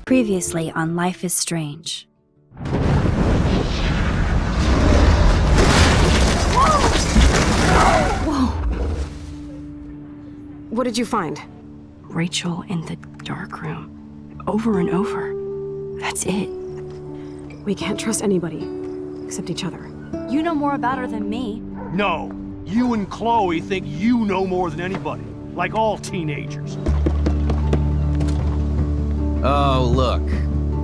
Previously on Life is Strange. Whoa! What did you find? Rachel in the dark room. Over and over. That's it. We can't trust anybody, except each other. You know more about her than me. No. You and Chloe think you know more than anybody. Like all teenagers. Oh, look.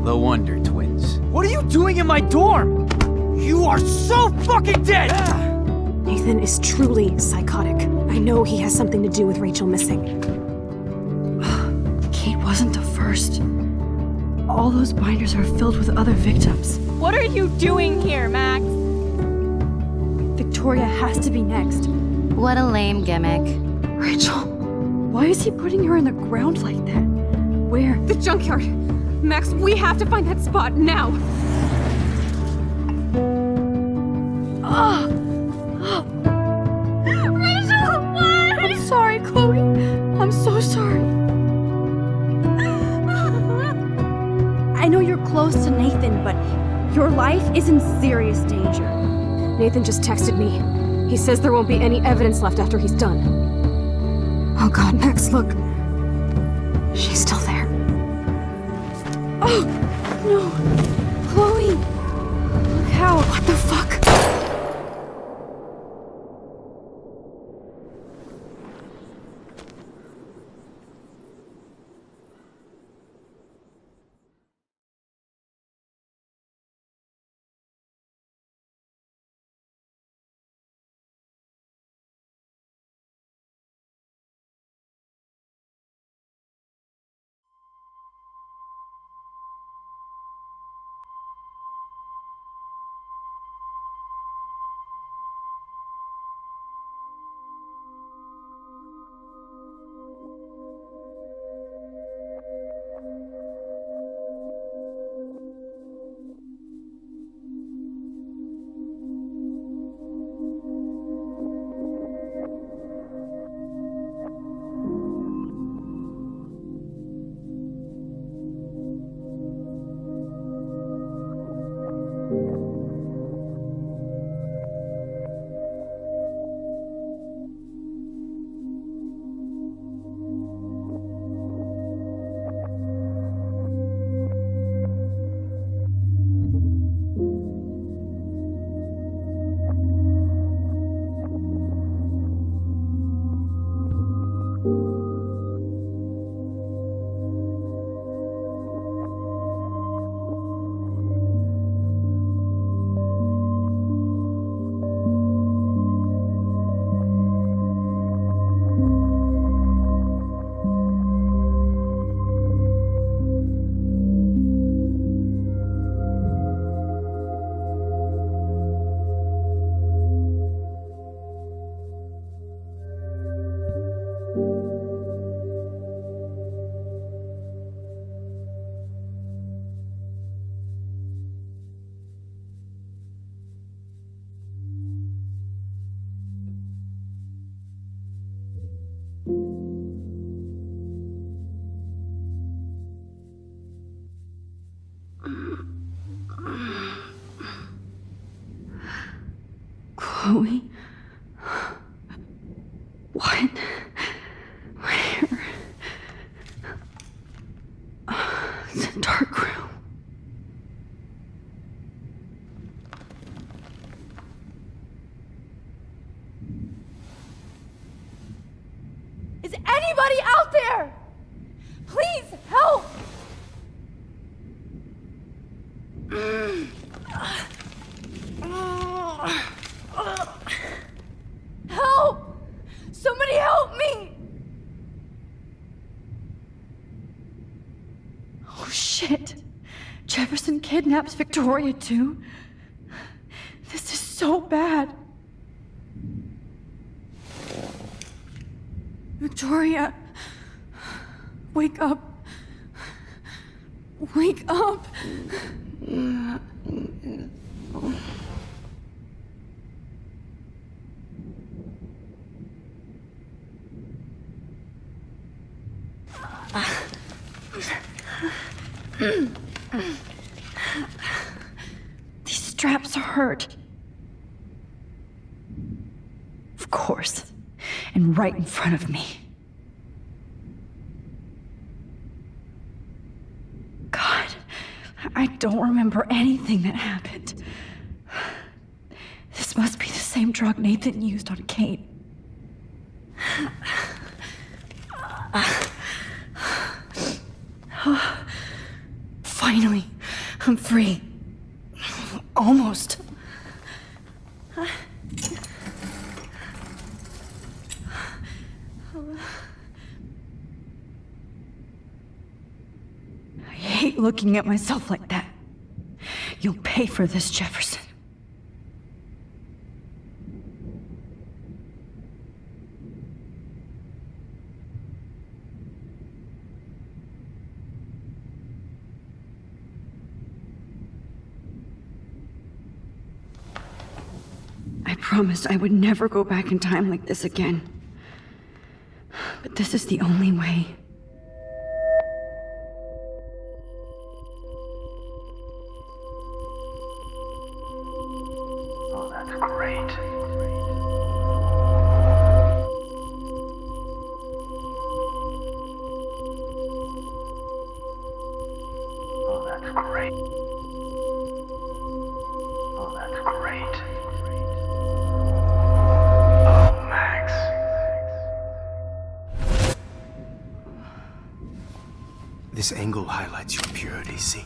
The Wonder Twins. What are you doing in my dorm? You are so fucking dead! Nathan is truly psychotic. I know he has something to do with Rachel missing. Kate wasn't the first. All those binders are filled with other victims. What are you doing here, Max? Victoria has to be next. What a lame gimmick. Rachel, why is he putting her in the ground like that? Where? The junkyard! Max, we have to find that spot now! Rachel, what? I'm sorry, Chloe. I'm so sorry. I know you're close to Nathan, but your life is in serious danger. Nathan just texted me. He says there won't be any evidence left after he's done. Oh god, Max, look. She's still there. Oh, no. Chloe. Look how. What the fuck? Chloe? What? Where? It's a dark room. Is anybody out there? Please help! Help! Somebody help me! Oh shit. Jefferson kidnaps Victoria too? This is so bad. Victoria, wake up. Wake up. These straps hurt. Of course. And right in front of me. God, I don't remember anything that happened. This must be the same drug Nathan used on Kate. Finally, I'm free. Almost. I hate looking at myself like that. You'll pay for this, Jefferson. I promised I would never go back in time like this again. But this is the only way. Oh, that's great. Oh, that's great. Oh, that's great. Oh, Max. This angle highlights your purity, see?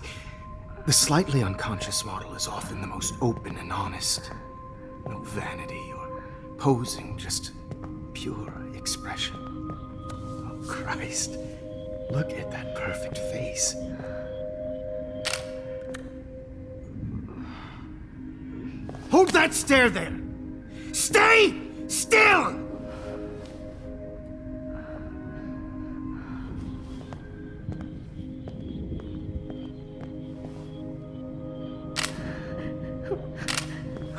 The slightly unconscious model is often the most open and honest. No vanity or posing, just pure expression. Oh, Christ. Look at that perfect face. Hold that stare there! Stay still!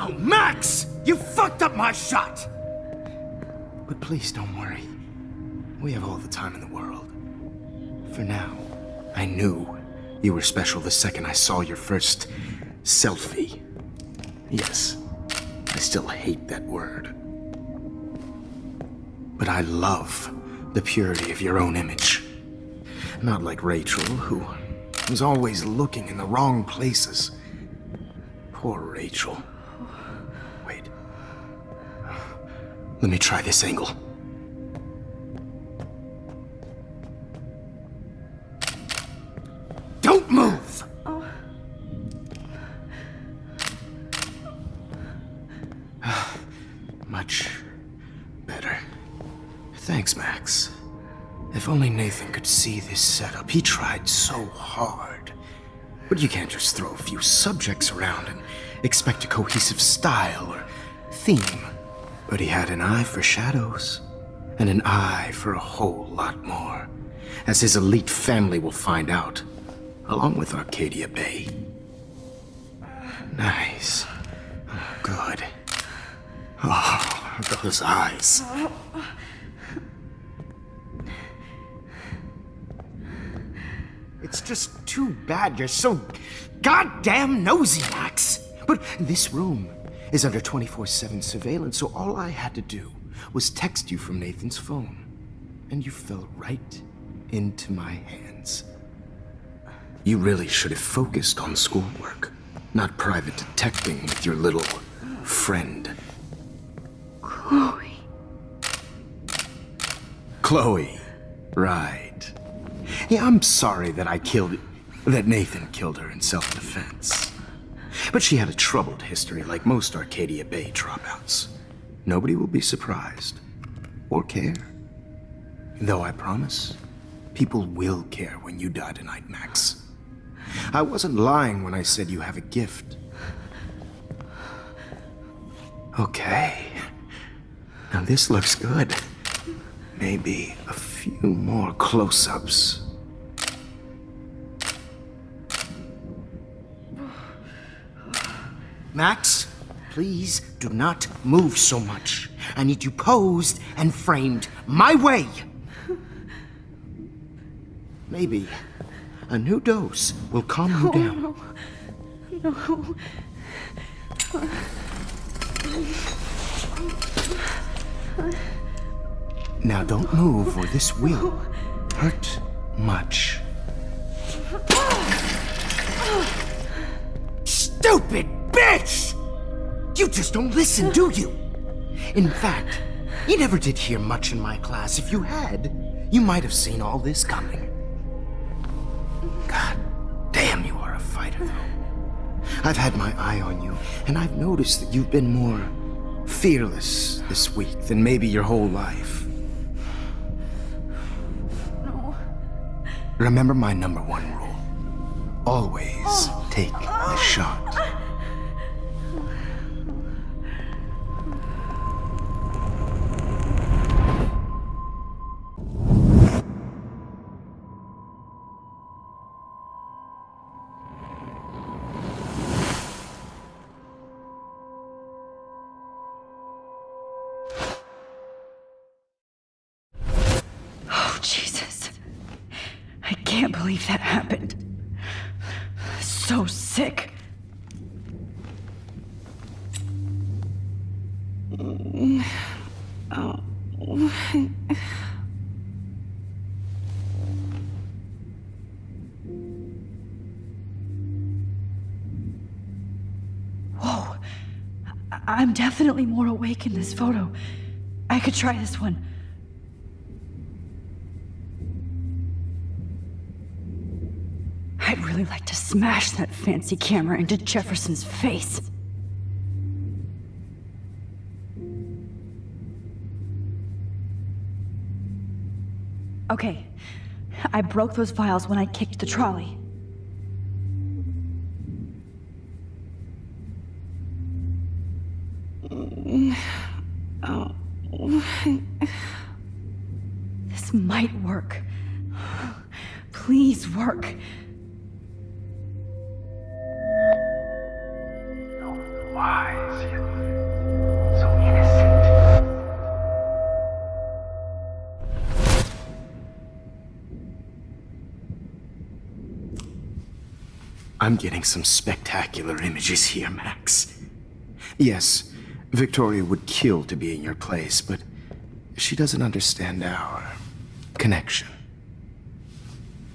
Oh, Max! You fucked up my shot! But please don't worry. We have all the time in the world. For now, I knew you were special the second I saw your first selfie. Yes, I still hate that word. But I love the purity of your own image. Not like Rachel, who was always looking in the wrong places. Poor Rachel. Wait. Let me try this angle. Don't move! Much better. Thanks, Max. If only Nathan could see this setup. He tried so hard. But you can't just throw a few subjects around and expect a cohesive style or theme. But he had an eye for shadows, and an eye for a whole lot more, as his elite family will find out, along with Arcadia Bay. Nice. Oh, good. Oh, those eyes. It's just too bad you're so goddamn nosy, Max. But this room is under 24/7 surveillance, so all I had to do was text you from Nathan's phone. And you fell right into my hands. You really should have focused on schoolwork, not private detecting with your little friend. Chloe. Chloe, right. Yeah, I'm sorry that Nathan killed her in self-defense. But she had a troubled history like most Arcadia Bay dropouts. Nobody will be surprised. Or care. Though I promise, people will care when you die tonight, Max. I wasn't lying when I said you have a gift. Okay. Now this looks good. Maybe a few more close-ups. Max, please do not move so much. I need you posed and framed my way. Maybe A new dose will calm you down. No. Now don't move or this will hurt much. Stupid bitch! You just don't listen, do you? In fact, you never did hear much in my class. If you had, you might have seen all this coming. God damn, you are a fighter, though. I've had my eye on you, and I've noticed that you've been more fearless this week than maybe your whole life. No. Remember my number one rule. Always take the shot. Oh, Jesus. I can't believe that happened. So sick. Whoa. I'm definitely more awake in this photo. I could try this one. I'd really like to smash that fancy camera into Jefferson's face. Okay, I broke those vials when I kicked the trolley. This might work. Please work. So wise, yet so innocent. I'm getting some spectacular images here, Max. Yes, Victoria would kill to be in your place, but she doesn't understand our connection.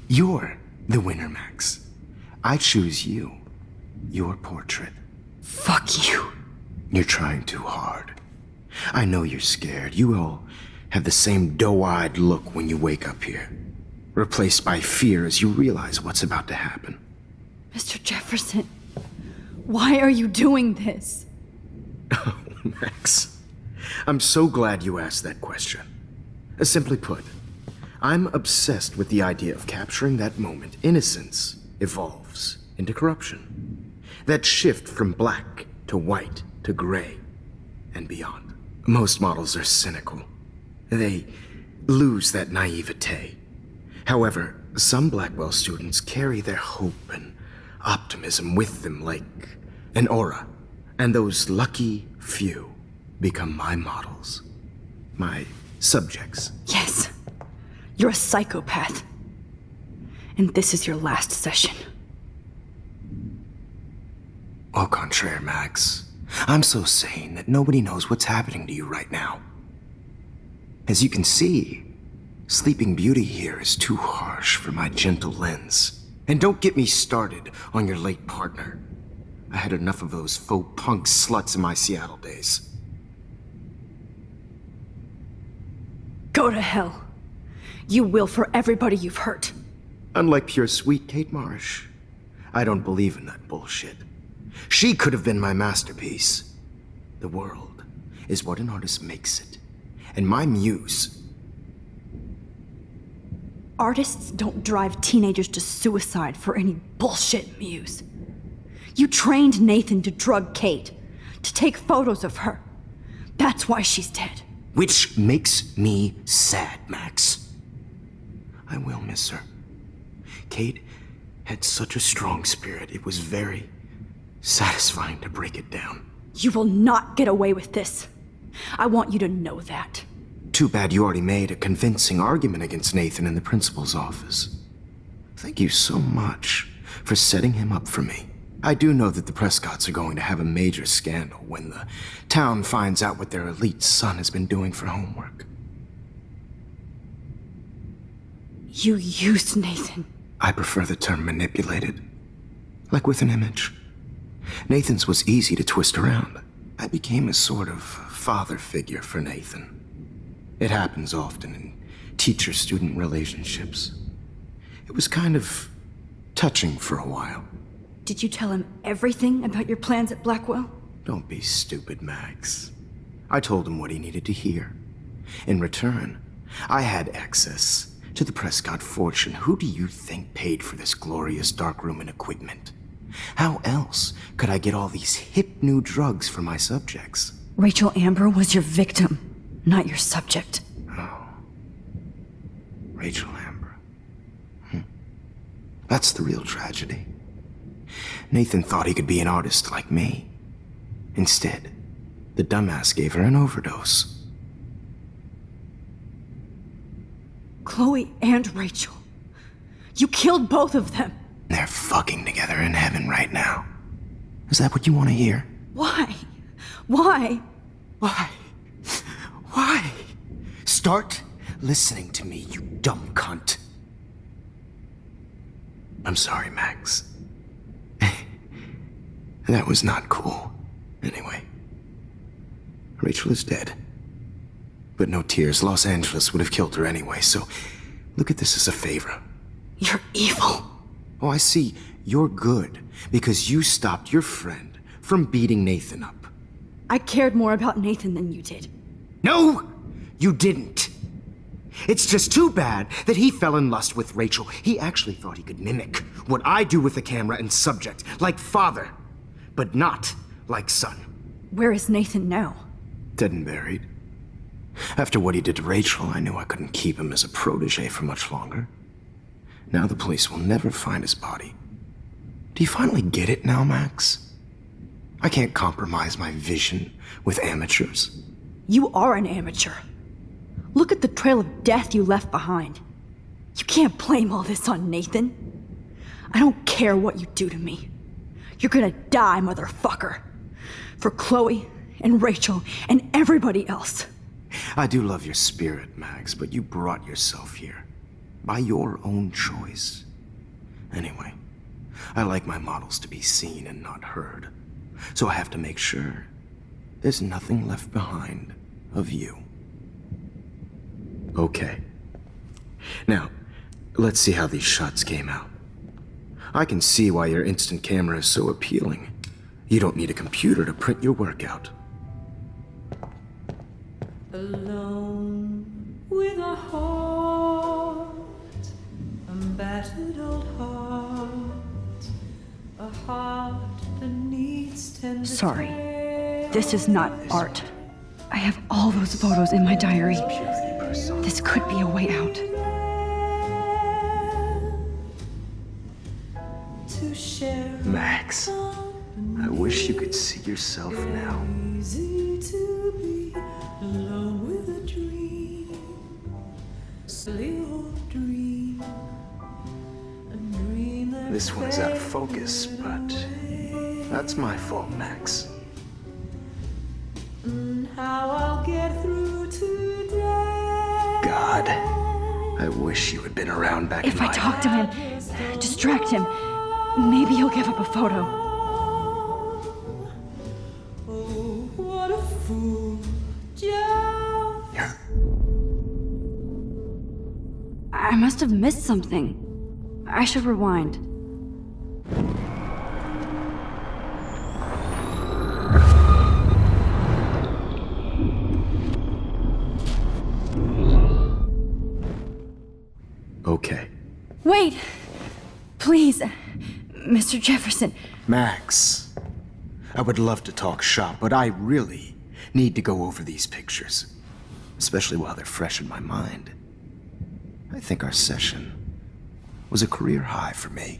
You're the winner, Max. I choose you. Your portrait. Fuck you. You're trying too hard. I know you're scared. You all have the same doe-eyed look when you wake up here, replaced by fear as you realize what's about to happen. Mr. Jefferson, why are you doing this? Oh, Max. I'm so glad you asked that question. Simply put, I'm obsessed with the idea of capturing that moment innocence evolves into corruption. That shift from black to white to gray and beyond. Most models are cynical. They lose that naivete. However, some Blackwell students carry their hope and optimism with them like an aura. And those lucky few become my models. My subjects. Yes, you're a psychopath. And this is your last session. Au contraire, Max. I'm so sane that nobody knows what's happening to you right now. As you can see, Sleeping Beauty here is too harsh for my gentle lens. And don't get me started on your late partner. I had enough of those faux punk sluts in my Seattle days. Go to hell. You will for everybody you've hurt. Unlike pure sweet Kate Marsh, I don't believe in that bullshit. She could have been my masterpiece. The world is what an artist makes it. And my muse... Artists don't drive teenagers to suicide for any bullshit muse. You trained Nathan to drug Kate, to take photos of her. That's why she's dead. Which makes me sad, Max. I will miss her. Kate had such a strong spirit, it was very satisfying to break it down. You will not get away with this. I want you to know that. Too bad you already made a convincing argument against Nathan in the principal's office. Thank you so much for setting him up for me. I do know that the Prescotts are going to have a major scandal when the town finds out what their elite son has been doing for homework. You used Nathan. I prefer the term manipulated. Like with an image. Nathan's was easy to twist around. I became a sort of father figure for Nathan. It happens often in teacher-student relationships. It was kind of touching for a while. Did you tell him everything about your plans at Blackwell? Don't be stupid, Max. I told him what he needed to hear. In return, I had access to the Prescott fortune. Who do you think paid for this glorious darkroom and equipment? How else could I get all these hip new drugs for my subjects? Rachel Amber was your victim, not your subject. Oh. Rachel Amber. That's the real tragedy. Nathan thought he could be an artist like me. Instead, the dumbass gave her an overdose. Chloe and Rachel. You killed both of them. They're fucking together in heaven right now. Is that what you want to hear? Why? Why? Why? Why? Start listening to me, you dumb cunt. I'm sorry, Max. That was not cool. Anyway, Rachel is dead. But no tears. Los Angeles would have killed her anyway, so look at this as a favor. You're evil. Oh, I see. You're good because you stopped your friend from beating Nathan up. I cared more about Nathan than you did. No, you didn't. It's just too bad that he fell in lust with Rachel. He actually thought he could mimic what I do with the camera and subject, like father, but not like son. Where is Nathan now? Dead and buried. After what he did to Rachel, I knew I couldn't keep him as a protege for much longer. Now the police will never find his body. Do you finally get it now, Max? I can't compromise my vision with amateurs. You are an amateur. Look at the trail of death you left behind. You can't blame all this on Nathan. I don't care what you do to me. You're gonna die, motherfucker. For Chloe and Rachel and everybody else. I do love your spirit, Max, but you brought yourself here. By your own choice. Anyway, I like my models to be seen and not heard. So I have to make sure there's nothing left behind of you. Okay. Now, let's see how these shots came out. I can see why your instant camera is so appealing. You don't need a computer to print your work out. Alone with a heart, a battered old heart, a heart that needs tender Sorry. care. This is not art. I have all those photos in my diary. This could be a way out. To share Max, I wish you could see yourself now. easy to be alone with a dream, silly old dream, a dream that This one's out of focus, but that's my fault, Max. how I'll get through today. God, I wish you had been around back If in I my... talk to him, distract him, maybe he'll give up a photo. Oh, what a fool, Joe. Yeah. I must have missed something. I should rewind. Okay. Wait! Please, Mr. Jefferson. Max, I would love to talk shop, but I really need to go over these pictures. Especially while they're fresh in my mind. I think our session was a career high for me.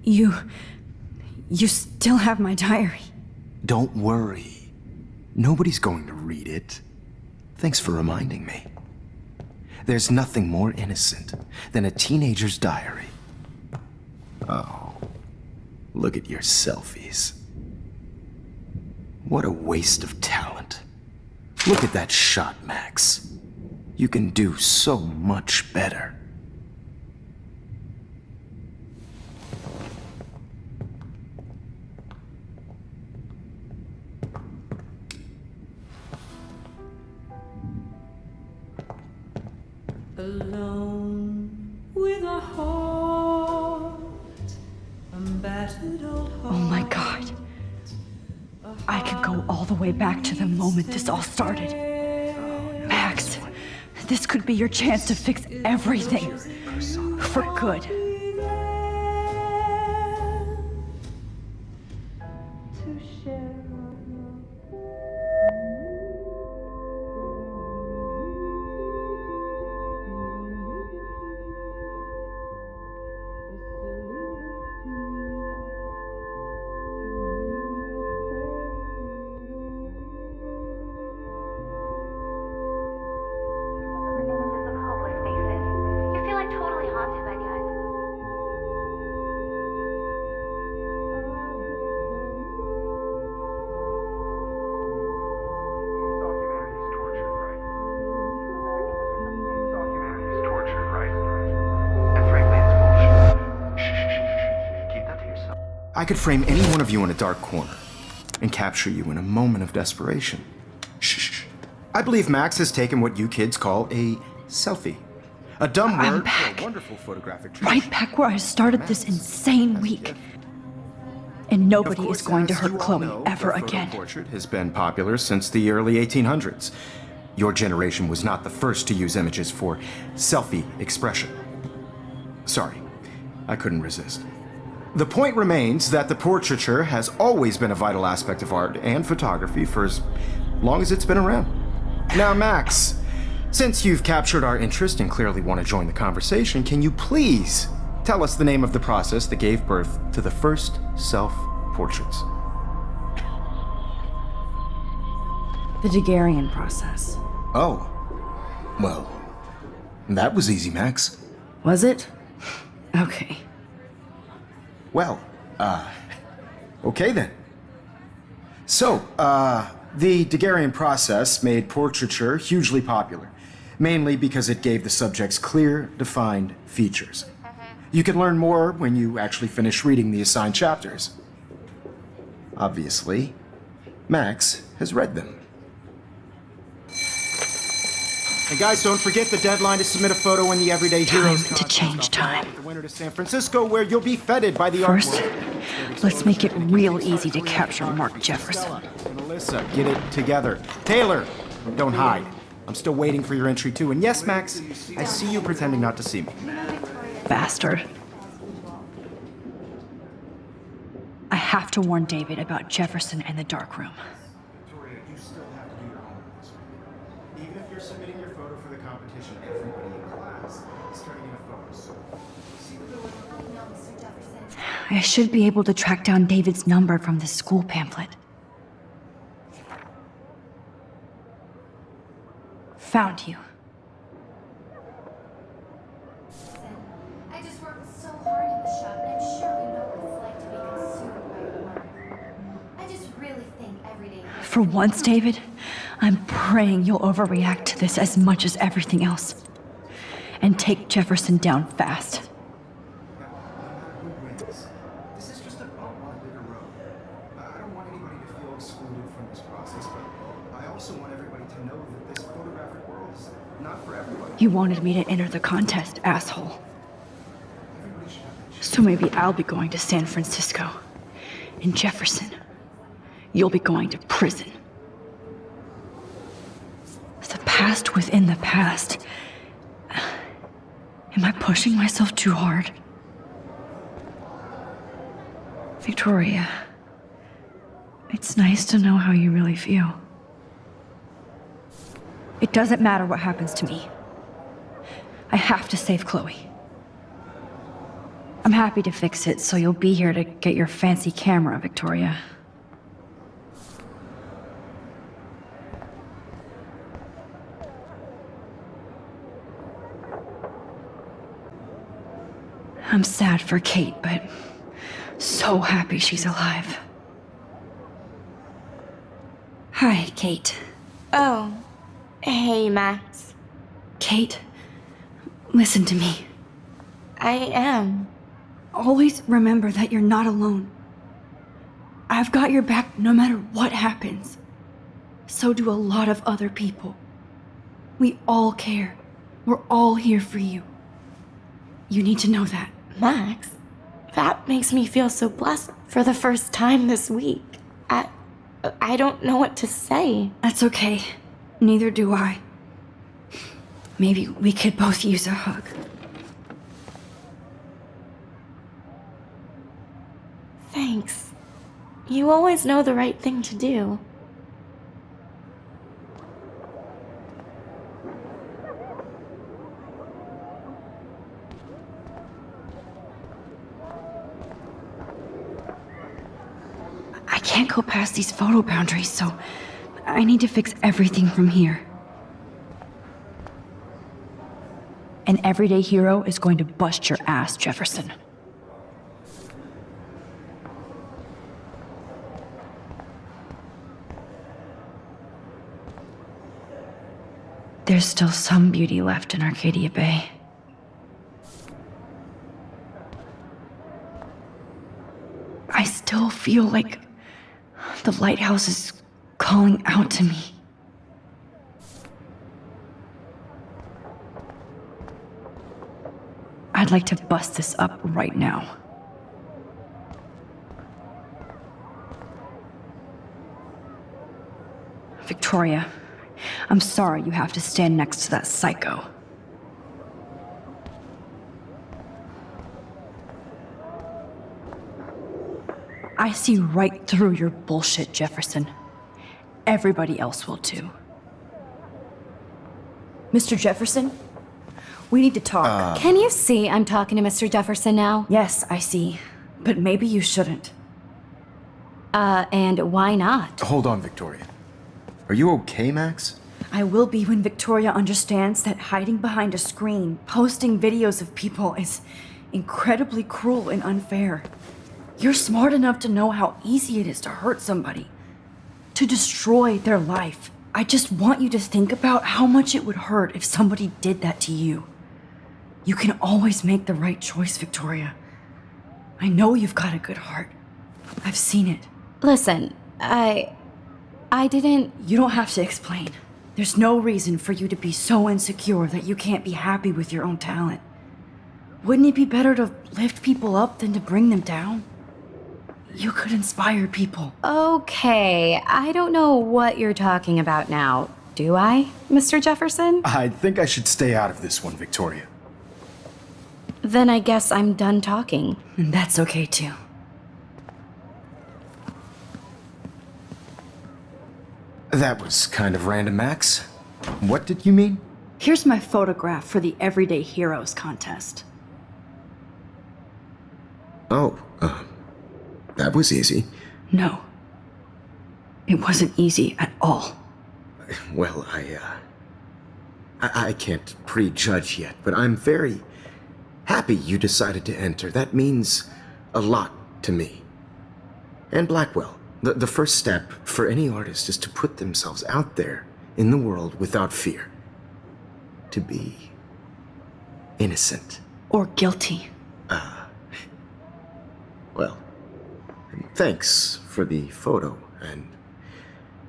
You still have my diary. Don't worry. Nobody's going to read it. Thanks for reminding me. There's nothing more innocent than a teenager's diary. Oh, look at your selfies. What a waste of talent. Look at that shot, Max. You can do so much better. Alone with a heart, a battered old heart. Oh my god. I could go all the way back to the moment this all started. Max, this could be your chance to fix everything. For good. I could frame any one of you in a dark corner and capture you in a moment of desperation. Shh. I believe Max has taken what you kids call a selfie. A dumb I'm word back. for a wonderful photographic Right back where I started this insane week. And nobody is going to hurt Chloe ever again. The portrait has been popular since the early 1800s. Your generation was not the first to use images for selfie expression. Sorry, I couldn't resist. The point remains that the portraiture has always been a vital aspect of art and photography for as long as it's been around. Now, Max, since you've captured our interest and clearly want to join the conversation, can you please tell us the name of the process that gave birth to the first self-portraits? The Daguerrean process. Oh, well, that was easy, Max. Was it? Okay. Well, okay then. So, the Daguerrean process made portraiture hugely popular, mainly because it gave the subjects clear, defined features. You can learn more when you actually finish reading the assigned chapters. Obviously, Max has read them. And guys, don't forget the deadline to submit a photo in the Everyday Heroes Time to change time. The winner to San Francisco, where you'll be feted by the First, art world. let's make it real easy to capture Mark Jefferson. And Alyssa, get it together. Taylor, don't hide. I'm still waiting for your entry too. And yes, Max, I see you pretending not to see me. Bastard. I have to warn David about Jefferson and the dark room. Victoria, you still have to do your homework this week. Even if you're submitting your photo for the competition, everybody in class is turning in a photo. So, see what I should be able to track down David's number from the school pamphlet. Found you. I just worked so hard in the shop, and I'm sure you know what it's like to be consumed by your work. I just really think every day... For once, David, I'm praying you'll overreact to this as much as everything else. And take Jefferson down fast. This is just a bump on a bigger road. I don't want anybody to feel excluded from this process, but I also want everybody to know that this photographic world is not for everybody. You wanted me to enter the contest, asshole. Everybody should have a chance. So maybe I'll be going to San Francisco. And Jefferson, you'll be going to prison. The past within the past. Am I pushing myself too hard? Victoria, it's nice to know how you really feel. It doesn't matter what happens to me. I have to save Chloe. I'm happy to fix it, so you'll be here to get your fancy camera, Victoria. I'm sad for Kate, but so happy she's alive. Hi, Kate. Oh, hey, Max. Kate, listen to me. I am. Always remember that you're not alone. I've got your back no matter what happens. So do a lot of other people. We all care. We're all here for you. You need to know that. Max, that makes me feel so blessed for the first time this week. I don't know what to say. That's okay. Neither do I. Maybe we could both use a hug. Thanks. You always know the right thing to do. I can't go past these photo boundaries, so I need to fix everything from here. An everyday hero is going to bust your ass, Jefferson. There's still some beauty left in Arcadia Bay. I still feel like the lighthouse is calling out to me. I'd like to bust this up right now. Victoria, I'm sorry you have to stand next to that psycho. I see right through your bullshit, Jefferson. Everybody else will too. Mr. Jefferson? We need to talk. Can you see I'm talking to Mr. Jefferson now? Yes, I see. But maybe you shouldn't. And why not? Hold on, Victoria. Are you okay, Max? I will be when Victoria understands that hiding behind a screen, posting videos of people is incredibly cruel and unfair. You're smart enough to know how easy it is to hurt somebody, to destroy their life. I just want you to think about how much it would hurt if somebody did that to you. You can always make the right choice, Victoria. I know you've got a good heart. I've seen it. Listen, I didn't... You don't have to explain. There's no reason for you to be so insecure that you can't be happy with your own talent. Wouldn't it be better to lift people up than to bring them down? You could inspire people. Okay, I don't know what you're talking about now. Do I, Mr. Jefferson? I think I should stay out of this one, Victoria. Then I guess I'm done talking. And that's okay too. That was kind of random, Max. What did you mean? Here's my photograph for the Everyday Heroes contest. Oh, that was easy. No. It wasn't easy at all. Well, I can't prejudge yet, but I'm very happy you decided to enter. That means a lot to me. And Blackwell. The first step for any artist is to put themselves out there in the world without fear. To be innocent. Or guilty. Well, thanks for the photo, and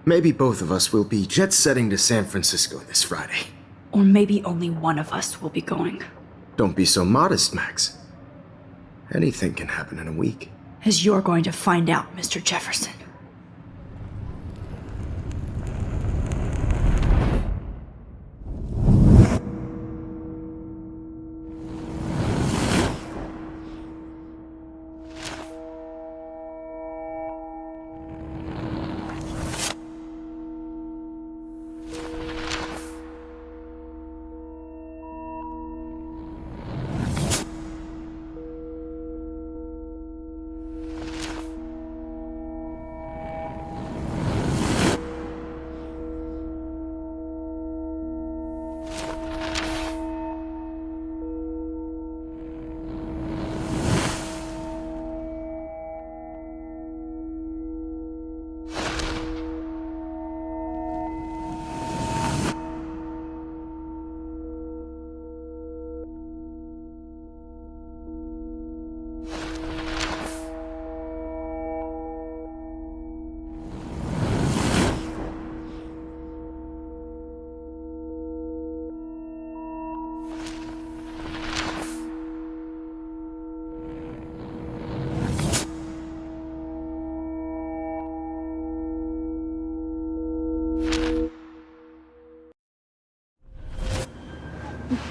maybe both of us will be jet-setting to San Francisco this Friday. Or maybe only one of us will be going. Don't be so modest, Max. Anything can happen in a week. As you're going to find out, Mr. Jefferson.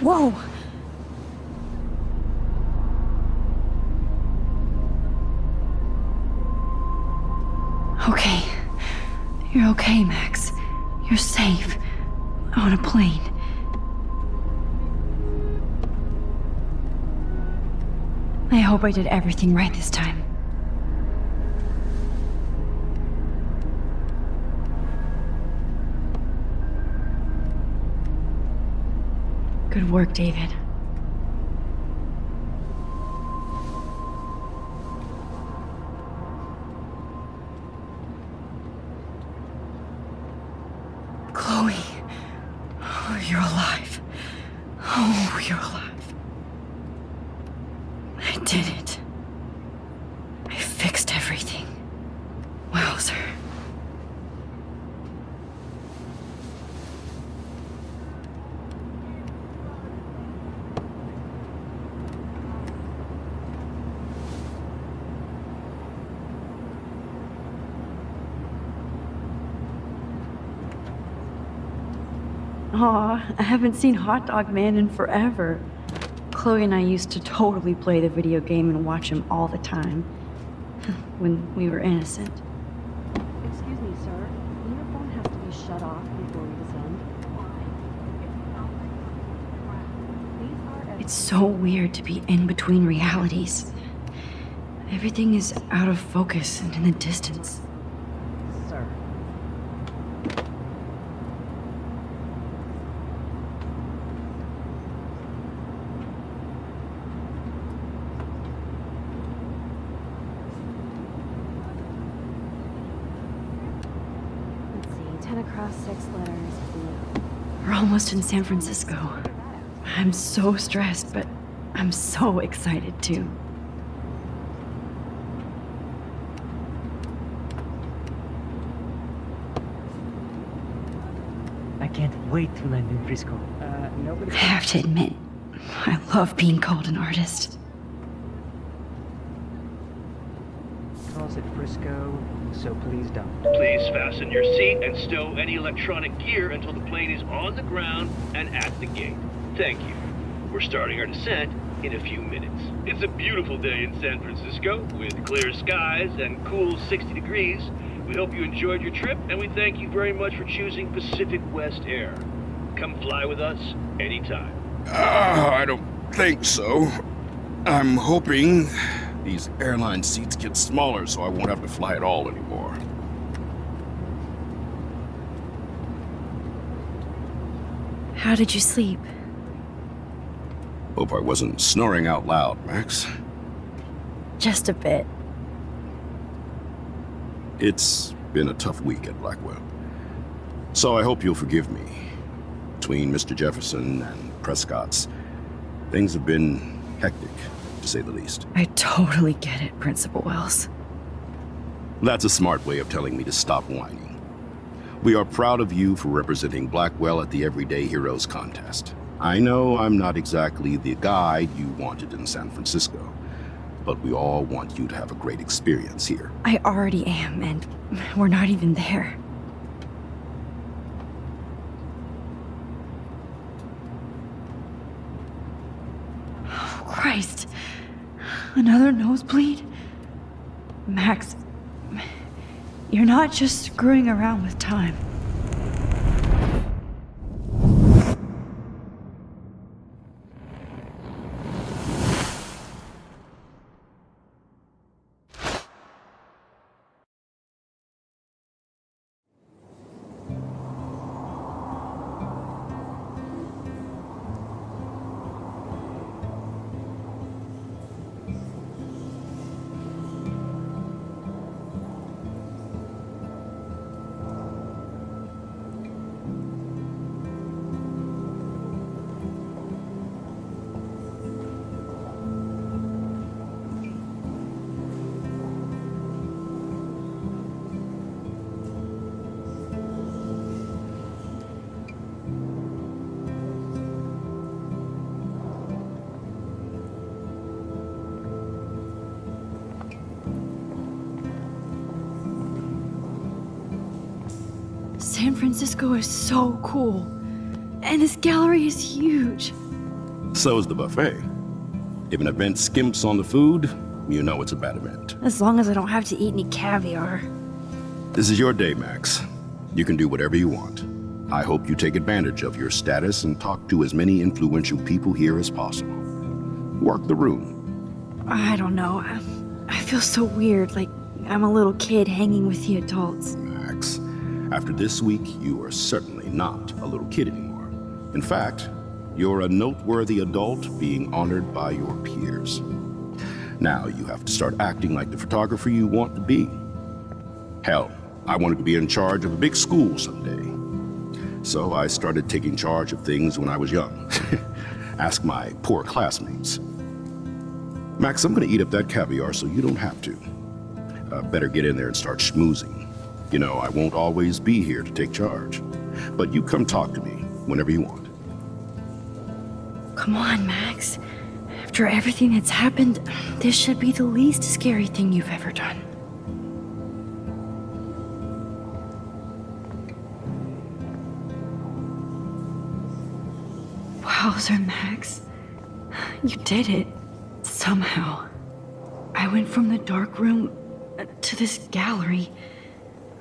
Whoa! Okay. You're okay, Max. You're safe. On a plane. I hope I did everything right this time. Good work, David. Chloe. Oh, you're alive. Oh, you're alive. I did it. I fixed everything. Wowzer. Aw, I haven't seen Hot Dog Man in forever. Chloe and I used to totally play the video game and watch him all the time. When we were innocent. Excuse me, sir. Your phone has to be shut off before we descend. It's so weird to be in between realities. Everything is out of focus and in the distance. Sir. Let's see, 10 across, 6 letters, blue. We're almost in San Francisco. I'm so stressed, but I'm so excited too. I can't wait to land in Frisco. Nobody. I have to admit, I love being called an artist. calls it Frisco, so please don't. Please fasten your seat and stow any electronic gear until the plane is on the ground and at the gate. Thank you. We're starting our descent in a few minutes. It's a beautiful day in San Francisco with clear skies and cool 60 degrees. We hope you enjoyed your trip, and we thank you very much for choosing Pacific West Air. Come fly with us anytime. I don't think so. I'm hoping these airline seats get smaller so I won't have to fly at all anymore. How did you sleep? Hope I wasn't snoring out loud, Max. Just a bit. It's been a tough week at Blackwell. So I hope you'll forgive me. Between Mr. Jefferson and Prescott's, things have been hectic, to say the least. I totally get it, Principal Wells. That's a smart way of telling me to stop whining. We are proud of you for representing Blackwell at the Everyday Heroes contest. I know I'm not exactly the guide you wanted in San Francisco, but we all want you to have a great experience here. I already am, and we're not even there. Oh, Christ. Another nosebleed? Max, you're not just screwing around with time. San Francisco is so cool. And this gallery is huge. So's the buffet. If an event skimps on the food, you know it's a bad event. As long as I don't have to eat any caviar. This is your day, Max. You can do whatever you want. I hope you take advantage of your status and talk to as many influential people here as possible. Work the room. I don't know. I feel so weird, like I'm a little kid hanging with the adults. Max, after this week, you are certainly not a little kid anymore. In fact, you're a noteworthy adult being honored by your peers. Now you have to start acting like the photographer you want to be. Hell, I wanted to be in charge of a big school someday. So I started taking charge of things when I was young. Ask my poor classmates. Max, I'm gonna eat up that caviar so you don't have to. Better get in there and start schmoozing. You know, I won't always be here to take charge. But you come talk to me whenever you want. Come on, Max. After everything that's happened, this should be the least scary thing you've ever done. Wowzer, Max. You did it. Somehow. I went from the dark room to this gallery.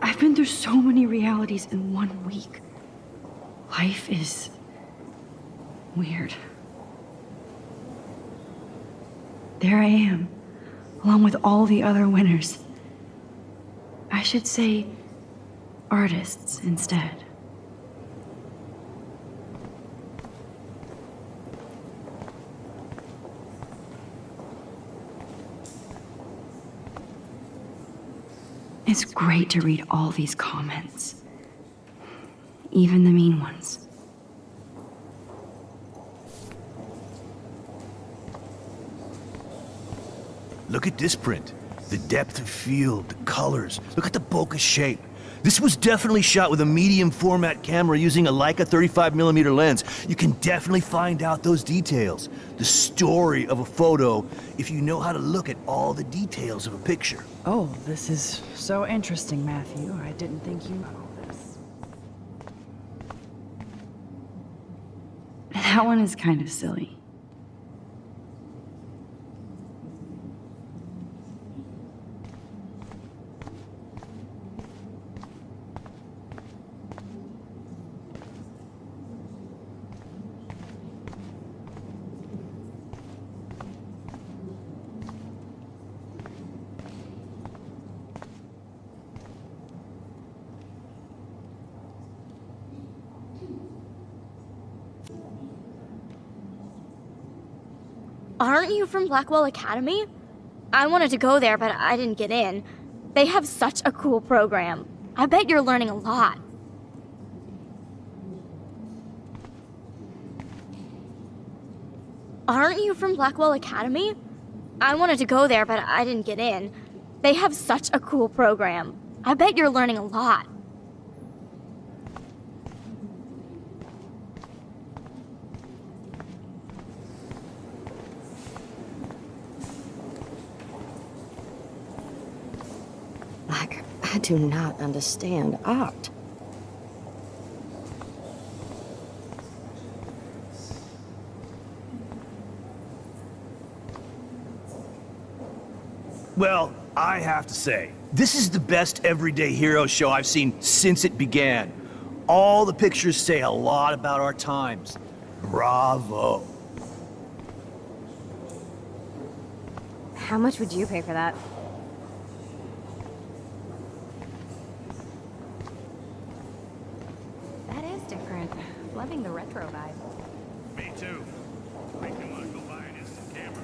I've been through so many realities in 1 week. Life is weird. There I am, along with all the other winners. I should say artists instead. It's great to read all these comments, even the mean ones. Look at this print. The depth of field, the colors. Look at the bokeh shape. This was definitely shot with a medium format camera using a Leica 35mm lens. You can definitely find out those details. The story of a photo if you know how to look at all the details of a picture. Oh, this is so interesting, Matthew. I didn't think you know all this. That one is kind of silly. Aren't you from Blackwell Academy? I wanted to go there, but I didn't get in. They have such a cool program. I bet you're learning a lot. Aren't you from Blackwell Academy? I wanted to go there, but I didn't get in. They have such a cool program. I bet you're learning a lot. I do not understand art. Well, I have to say, this is the best everyday hero show I've seen since it began. All the pictures say a lot about our times. Bravo. How much would you pay for that? That is different. Loving the retro vibe. Me too. Make me want to go buy an instant camera.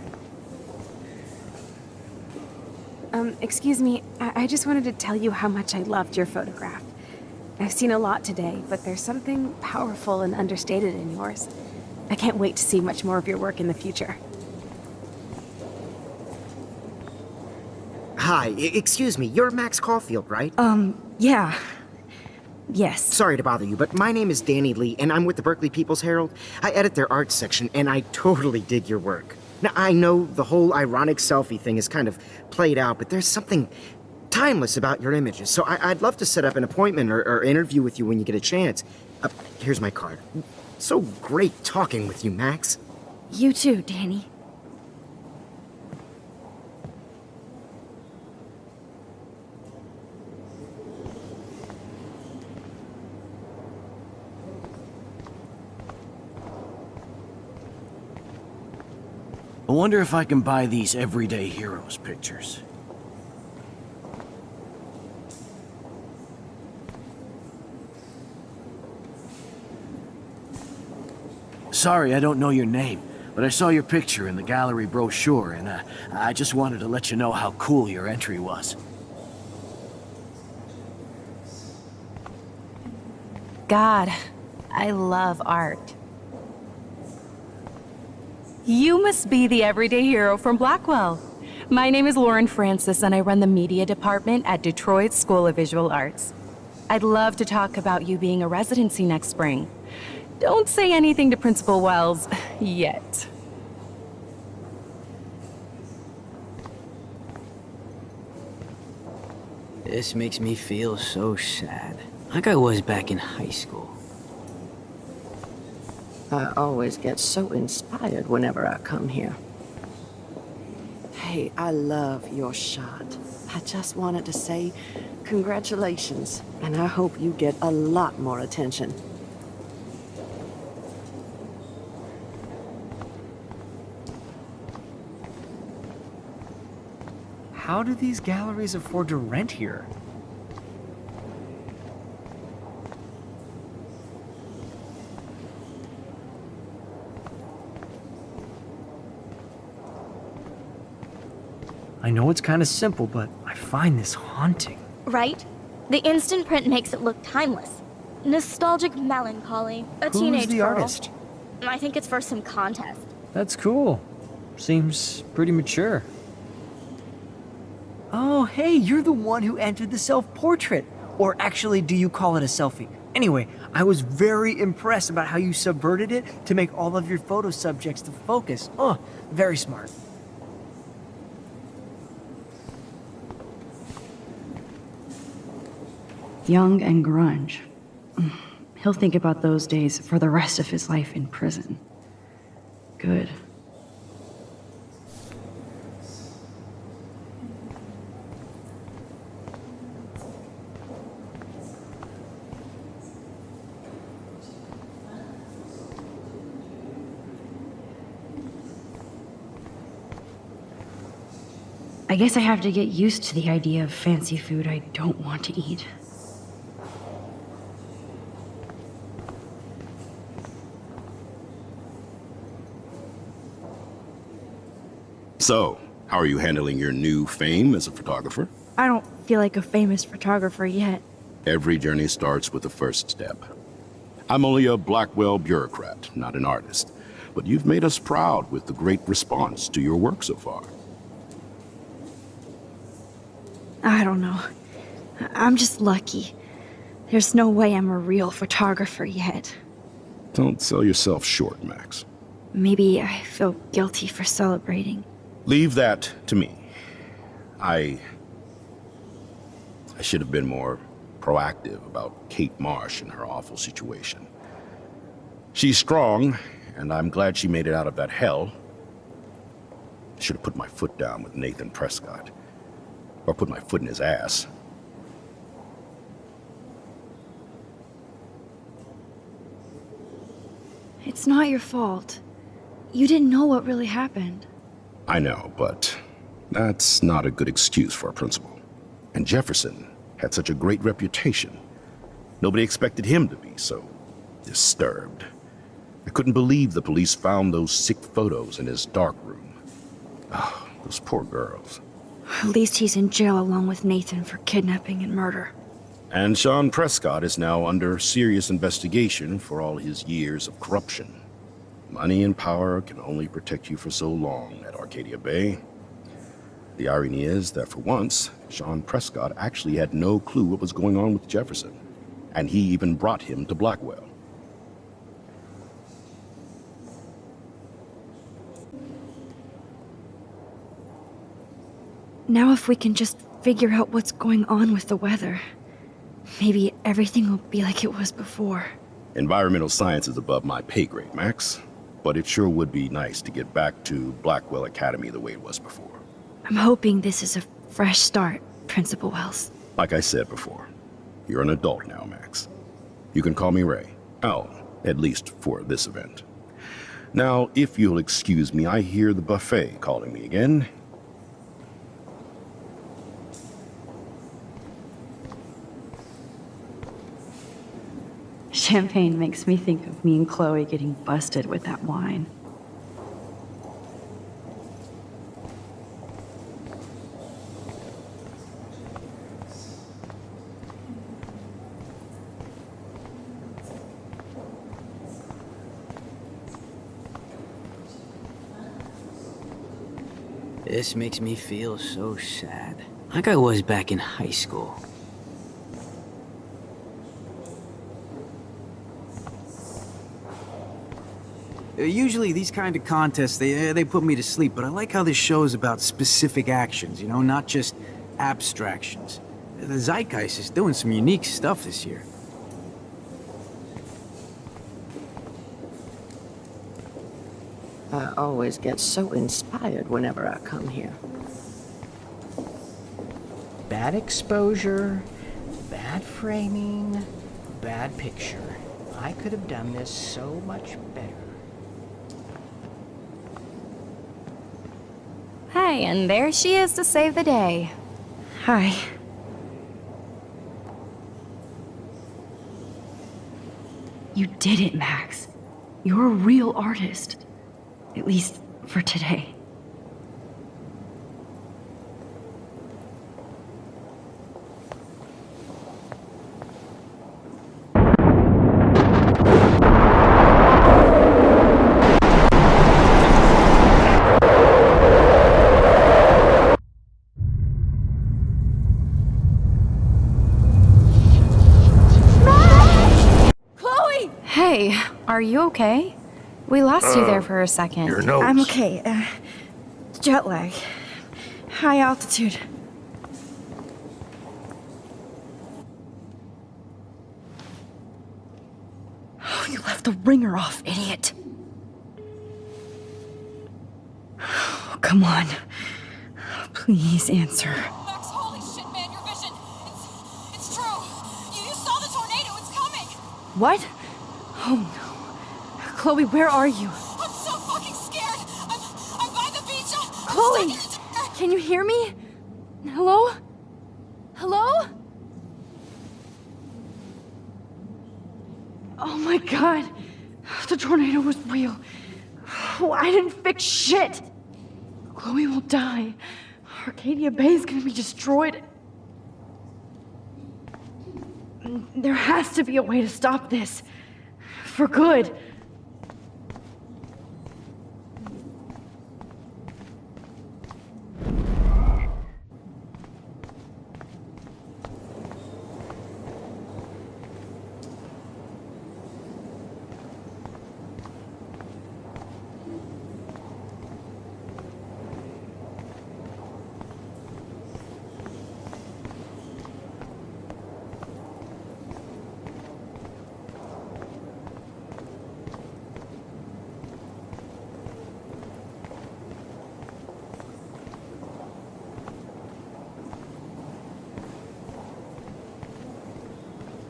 Excuse me, I just wanted to tell you how much I loved your photograph. I've seen a lot today, but there's something powerful and understated in yours. I can't wait to see much more of your work in the future. Hi, excuse me, you're Max Caulfield, right? Yeah. Yes. Sorry to bother you, but my name is Danny Lee, and I'm with the Berkeley People's Herald. I edit their arts section, and I totally dig your work. Now, I know the whole ironic selfie thing is kind of played out, but there's something timeless about your images, so I'd love to set up an appointment or interview with you when you get a chance. Here's my card. So great talking with you, Max. You too, Danny. I wonder if I can buy these everyday heroes pictures. Sorry, I don't know your name, but I saw your picture in the gallery brochure, and I just wanted to let you know how cool your entry was. God, I love art. You must be the everyday hero from Blackwell. My name is Lauren Francis, and I run the media department at Detroit School of Visual Arts. I'd love to talk about you being a residency next spring. Don't say anything to Principal Wells yet. This makes me feel so sad. Like I was back in high school. I always get so inspired whenever I come here. Hey, I love your shot. I just wanted to say congratulations, and I hope you get a lot more attention. How do these galleries afford to rent here? I know it's kind of simple, but I find this haunting. Right? The instant print makes it look timeless. Nostalgic melancholy. A teenage Who's the girl. artist? I think it's for some contest. That's cool. Seems pretty mature. Oh, hey, you're the one who entered the self-portrait. Or actually, do you call it a selfie? Anyway, I was very impressed about how you subverted it to make all of your photo subjects the focus. Oh, very smart. Young and grunge. He'll think about those days for the rest of his life in prison. Good. I guess I have to get used to the idea of fancy food I don't want to eat. So, how are you handling your new fame as a photographer? I don't feel like a famous photographer yet. Every journey starts with the first step. I'm only a Blackwell bureaucrat, not an artist. But you've made us proud with the great response to your work so far. I don't know. I'm just lucky. There's no way I'm a real photographer yet. Don't sell yourself short, Max. Maybe I feel guilty for celebrating. Leave that to me. I should have been more proactive about Kate Marsh and her awful situation. She's strong, and I'm glad she made it out of that hell. I should have put my foot down with Nathan Prescott. Or put my foot in his ass. It's not your fault. You didn't know what really happened. I know, but that's not a good excuse for a principal. And Jefferson had such a great reputation. Nobody expected him to be so disturbed. I couldn't believe the police found those sick photos in his dark room. Oh, those poor girls. At least he's in jail along with Nathan for kidnapping and murder. And Sean Prescott is now under serious investigation for all his years of corruption. Money and power can only protect you for so long at Arcadia Bay. The irony is that for once, Sean Prescott actually had no clue what was going on with Jefferson. And he even brought him to Blackwell. Now if we can just figure out what's going on with the weather, maybe everything will be like it was before. Environmental science is above my pay grade, Max. but it sure would be nice to get back to Blackwell Academy the way it was before. I'm hoping this is a fresh start, Principal Wells. Like I said before, you're an adult now, Max. You can call me Ray. Oh, at least for this event. Now, if you'll excuse me, I hear the buffet calling me again. Champagne makes me think of me and Chloe getting busted with that wine. This makes me feel so sad. Like I was back in high school. Usually these kind of contests, they put me to sleep, but I like how this show is about specific actions, you know, not just abstractions. The Zeitgeist is doing some unique stuff this year. I always get so inspired whenever I come here. Bad exposure, bad framing, bad picture. I could have done this so much better. Hey, and there she is to save the day. Hi. You did it, Max. You're a real artist. At least for today. Hey, are you okay? We lost you there for a second. Your nose. I'm okay. Jet lag. High altitude. Oh, you left the ringer off, idiot. Oh, come on. Please answer. Max, holy shit, man, your vision. It's true. You saw the tornado. It's coming. What? Oh no. Chloe, where are you? I'm so fucking scared. I'm by the beach. Chloe! Can you hear me? Hello? Hello? Oh my god. The tornado was real. Oh, I didn't fix shit. Chloe will die. Arcadia Bay is gonna be destroyed. There has to be a way to stop this. For good.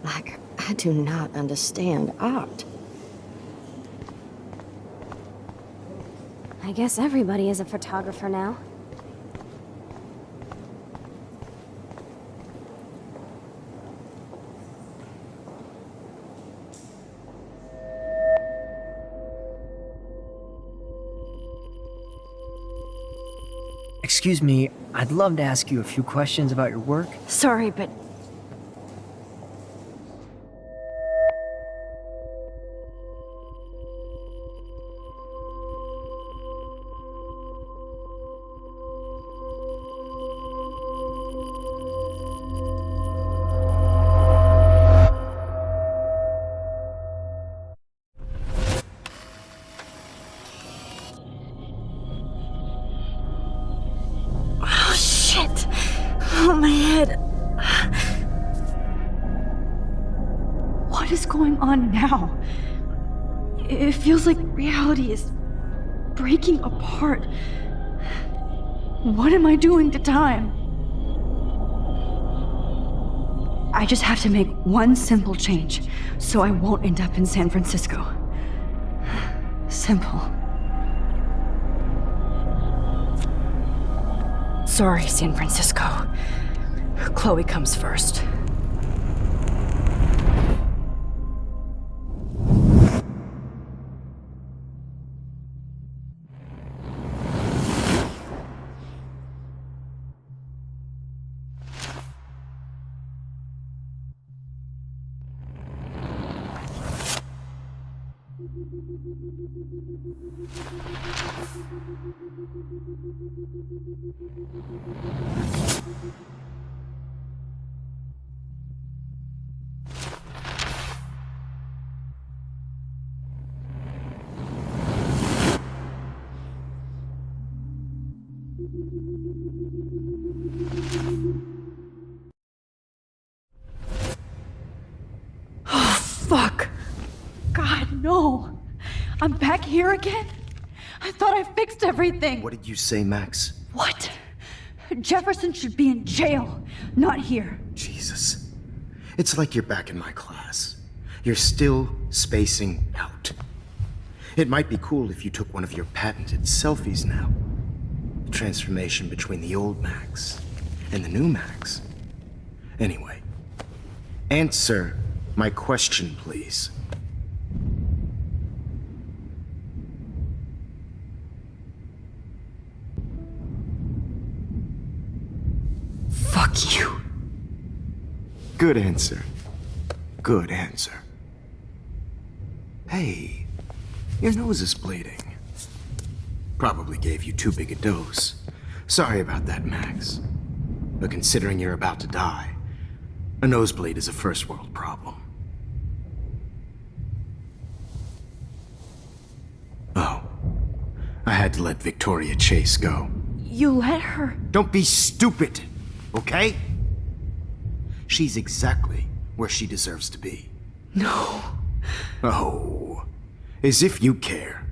Like, I do not understand art. I guess everybody is a photographer now. Excuse me, I'd love to ask you a few questions about your work. Sorry, but oh, my head. What is going on now? It feels like reality is breaking apart. What am I doing to time? I just have to make one simple change, so I won't end up in San Francisco. Simple. Sorry, San Francisco. Chloe comes first. Fuck! God, no! I'm back here again? I thought I fixed everything! What did you say, Max? What? Jefferson should be in jail, not here. Jesus. It's like you're back in my class. You're still spacing out. It might be cool if you took one of your patented selfies now. The transformation between the old Max and the new Max. Anyway, answer my question, please. Fuck you. Good answer. Good answer. Hey, your nose is bleeding. Probably gave you too big a dose. Sorry about that, Max. But considering you're about to die, a nosebleed is a first world problem. Oh, I had to let Victoria Chase go. You let her? Don't be stupid, okay? She's exactly where she deserves to be. No. Oh, as if you care.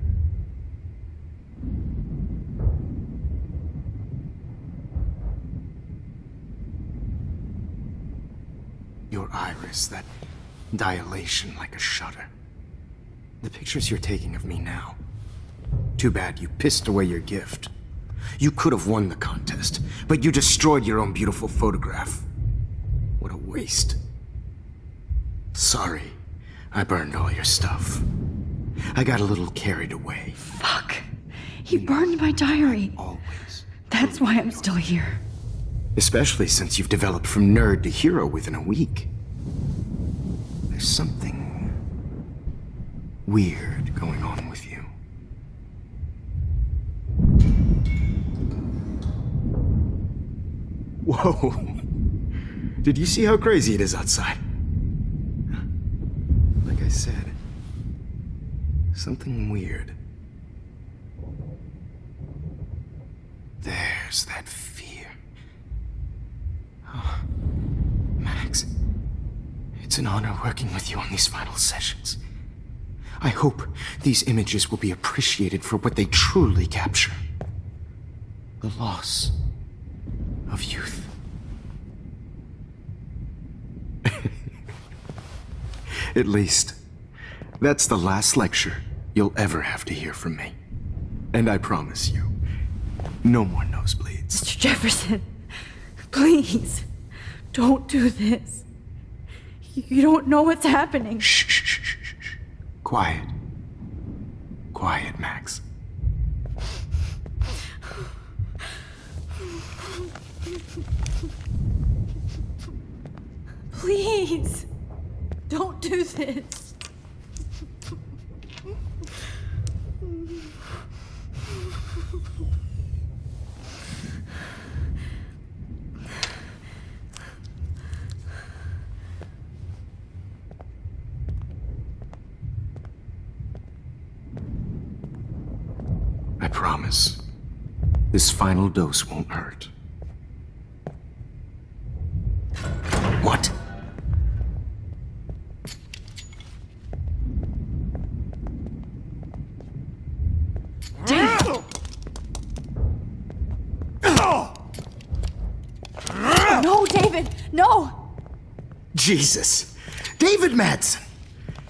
Your iris, that dilation like a shutter. The pictures you're taking of me now. Too bad you pissed away your gift. You could have won the contest, but you destroyed your own beautiful photograph. What a waste. Sorry, I burned all your stuff. I got a little carried away. Fuck. He burned my diary. Always. That's why I'm still here. Especially since you've developed from nerd to hero within a week. There's something weird going on with you. Whoa. Did you see how crazy it is outside? Like I said, something weird. There's that fear. Oh, Max, it's an honor working with you on these final sessions. I hope these images will be appreciated for what they truly capture. The loss of youth. At least, that's the last lecture you'll ever have to hear from me. And I promise you, no more nosebleeds. Mr. Jefferson, please, don't do this. You don't know what's happening. Shh. Quiet. Quiet, Max. Please, don't do this. I promise, this final dose won't hurt. What? Jesus. David Madsen.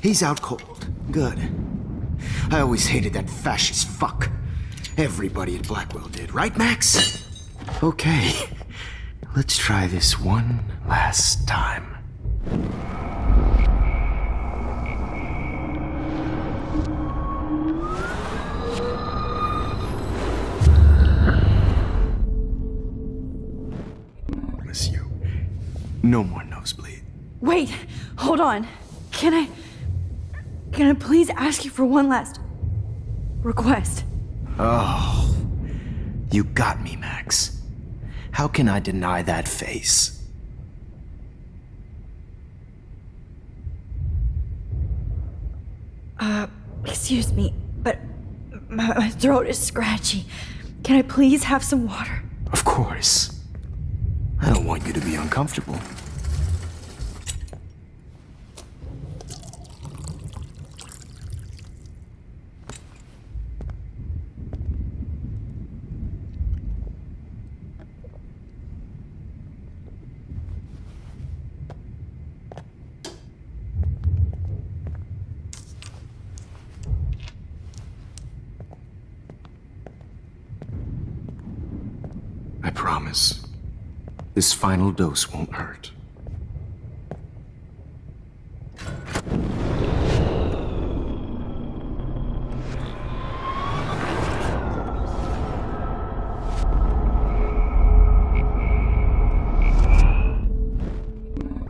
He's out cold. Good. I always hated that fascist fuck. Everybody at Blackwell did, right, Max? Okay. Let's try this one last time. Monsieur, no more nosebleed. Wait, hold on. Can I please ask you for one last request? Oh, you got me, Max. How can I deny that face? Excuse me, but my throat is scratchy. Can I please have some water? Of course. I don't want you to be uncomfortable. I promise. This final dose won't hurt.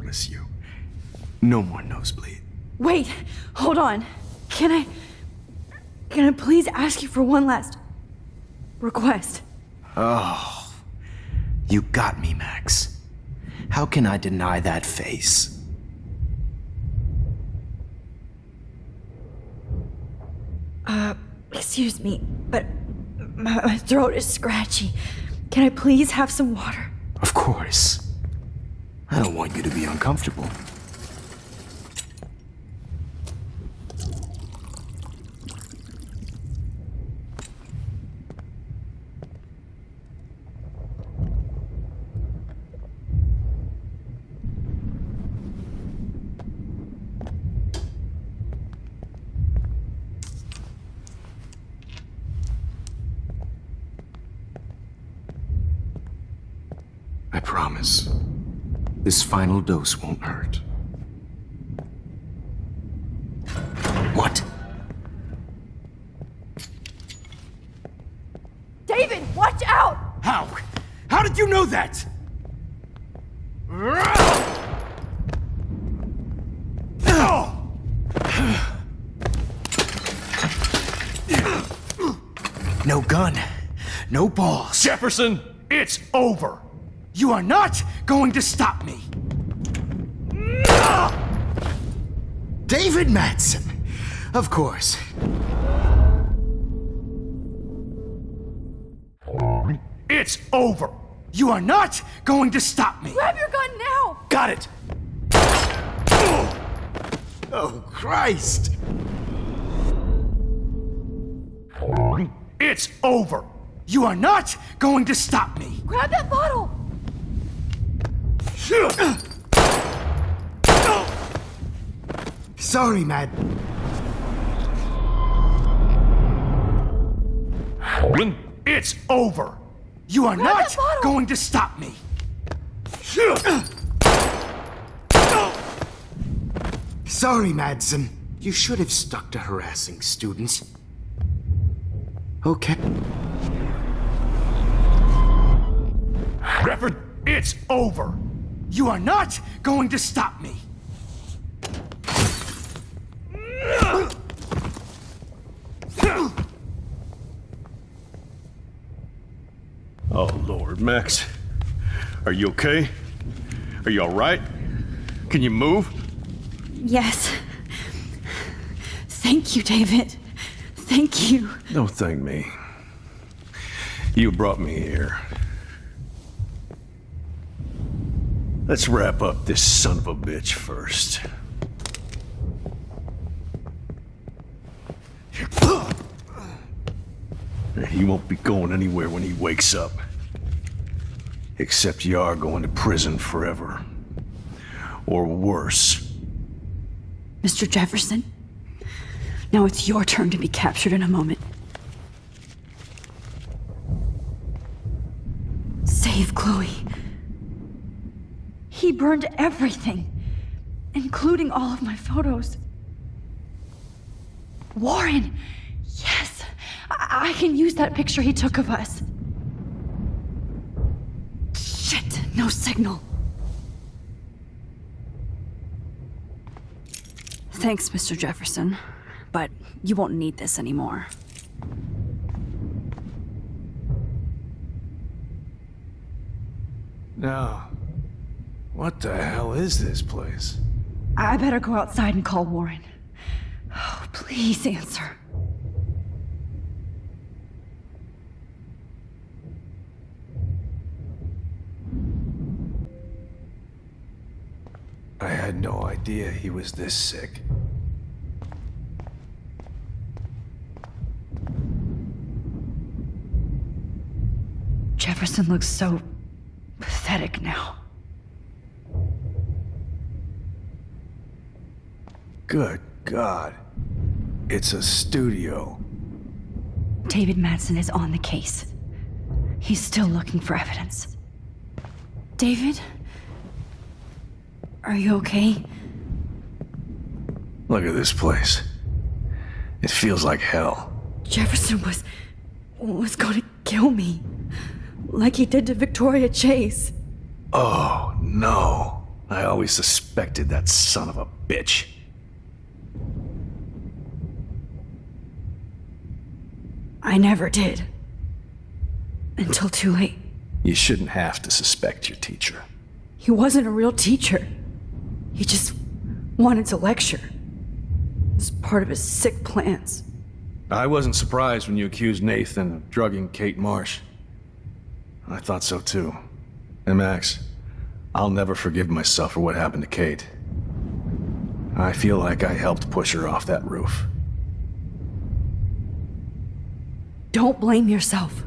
Miss you. No more nosebleed. Wait, hold on. Can I please ask you for one last request? Oh, you got me, Max. How can I deny that face? Excuse me, but my throat is scratchy. Can I please have some water? Of course. I don't want you to be uncomfortable. I promise. This final dose won't hurt. What? David, watch out! How? How did you know that? No gun. No balls. Jefferson, it's over. You are not going to stop me. David Madsen. Of course. It's over. You are not going to stop me. Grab your gun now! Got it. Oh, Christ. It's over. You are not going to stop me. Grab that bottle! Sorry, Mad. It's over. You are Grab not that bottle! going to stop me. Sorry, Madsen. You should have stuck to harassing students. Okay. Reverend, it's over. You are not going to stop me. Oh, Lord, Max. Are you okay? Are you all right? Can you move? Yes. Thank you, David. Thank you. Don't thank me. You brought me here. Let's wrap up this son of a bitch first. He won't be going anywhere when he wakes up. Except you are going to prison forever. Or worse. Mr. Jefferson, now it's your turn to be captured in a moment. Save Chloe. He burned everything, including all of my photos. Warren! Yes! I can use that picture he took of us. Shit, no signal. Thanks, Mr. Jefferson, but you won't need this anymore. Now, what the hell is this place? I better go outside and call Warren. Oh, please answer. I had no idea he was this sick. Jefferson looks so pathetic now. Good God. It's a studio. David Madsen is on the case. He's still looking for evidence. David? Are you okay? Look at this place. It feels like hell. Jefferson was going to kill me. Like he did to Victoria Chase. Oh, no. I always suspected that son of a bitch. I never did. Until too late. You shouldn't have to suspect your teacher. He wasn't a real teacher. He just wanted to lecture. It was part of his sick plans. I wasn't surprised when you accused Nathan of drugging Kate Marsh. I thought so too. And Max, I'll never forgive myself for what happened to Kate. I feel like I helped push her off that roof. Don't blame yourself.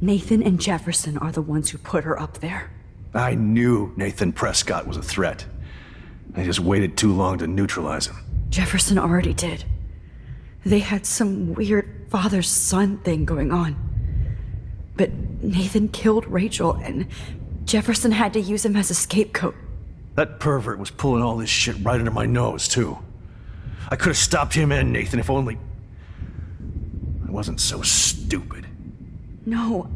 Nathan and Jefferson are the ones who put her up there. I knew Nathan Prescott was a threat. I just waited too long to neutralize him. Jefferson already did. They had some weird father-son thing going on. But Nathan killed Rachel, and Jefferson had to use him as a scapegoat. That pervert was pulling all this shit right under my nose, too. I could have stopped him and Nathan if only... I wasn't so stupid. No,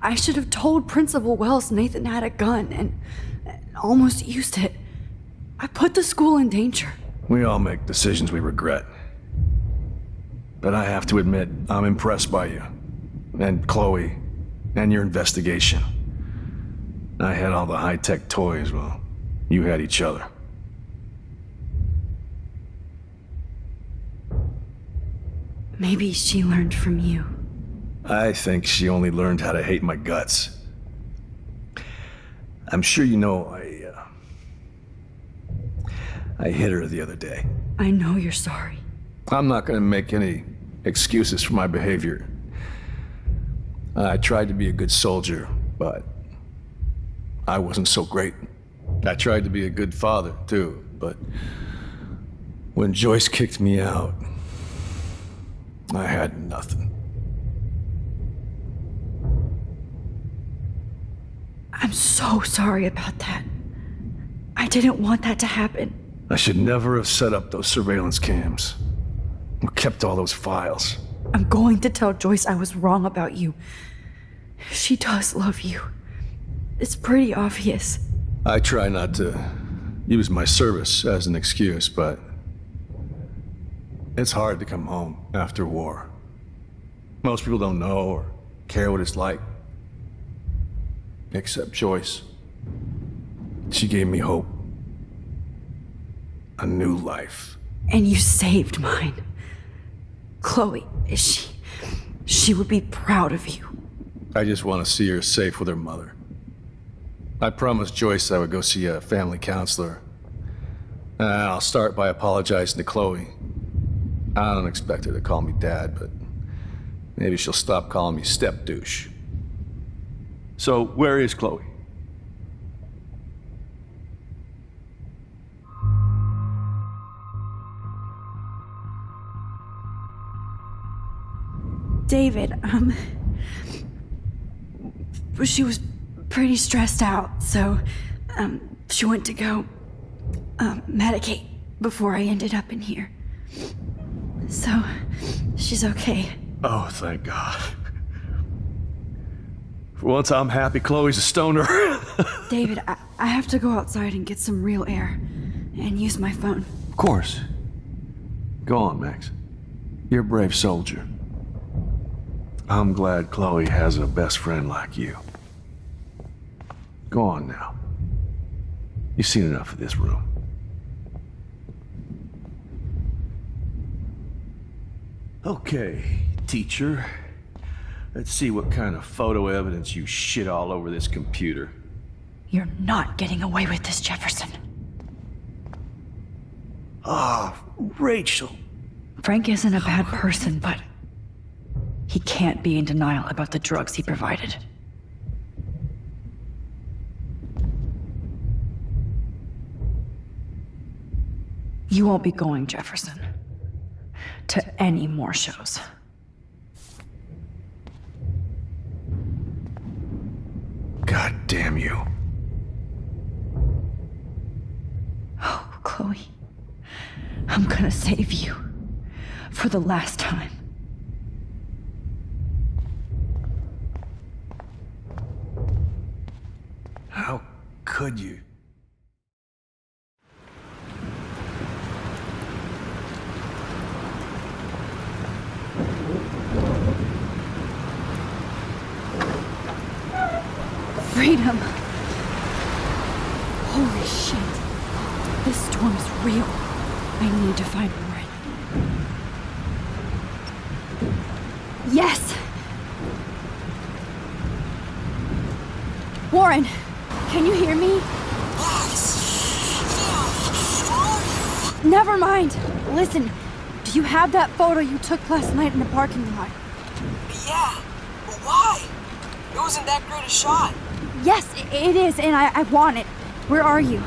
I should have told Principal Wells Nathan had a gun and almost used it. I put the school in danger. We all make decisions we regret. But I have to admit, I'm impressed by you. And Chloe. And your investigation. I had all the high-tech toys, well, you had each other. Maybe she learned from you. I think she only learned how to hate my guts. I'm sure you know I hit her the other day. I know you're sorry. I'm not gonna make any excuses for my behavior. I tried to be a good soldier, but I wasn't so great. I tried to be a good father, too, but when Joyce kicked me out, I had nothing. I'm so sorry about that. I didn't want that to happen. I should never have set up those surveillance cams. Or kept all those files. I'm going to tell Joyce I was wrong about you. She does love you. It's pretty obvious. I try not to use my service as an excuse, but it's hard to come home after war. Most people don't know or care what it's like. Except Joyce. She gave me hope. A new life. And you saved mine. Chloe, she would be proud of you. I just want to see her safe with her mother. I promised Joyce I would go see a family counselor. And I'll start by apologizing to Chloe. I don't expect her to call me Dad, but maybe she'll stop calling me step douche. So, where is Chloe? David, she was pretty stressed out, so, she went to go, medicate before I ended up in here. So, she's okay. Oh, thank God. For once, I'm happy Chloe's a stoner. David, I have to go outside and get some real air and use my phone. Of course. Go on, Max. You're a brave soldier. I'm glad Chloe has a best friend like you. Go on now. You've seen enough of this room. Okay, teacher. Let's see what kind of photo evidence you shit all over this computer. You're not getting away with this, Jefferson. Ah, Rachel. Frank isn't a bad person, but he can't be in denial about the drugs he provided. You won't be going, Jefferson, to any more shows. God damn you. Oh, Chloe. I'm gonna save you. For the last time. How could you? Freedom! Holy shit. This storm's real. I need to find Warren. Yes! Warren, can you hear me? Never mind. Listen, do you have that photo you took last night in the parking lot? Yeah, but why? It wasn't that great a shot. Yes, it is, and I want it. Where are you?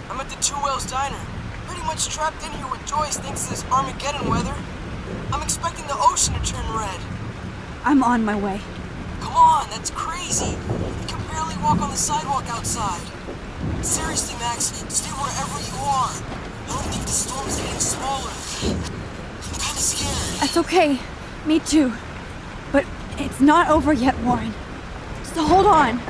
I'm at the Two Whales Diner. Pretty much trapped in here with Joyce thanks to this Armageddon weather. I'm expecting the ocean to turn red. I'm on my way. Come on, that's crazy. You can barely walk on the sidewalk outside. Seriously, Max, stay wherever you are. I don't think the storm's getting smaller. I'm kinda scared. That's okay. Me too. But it's not over yet, Warren. So hold on.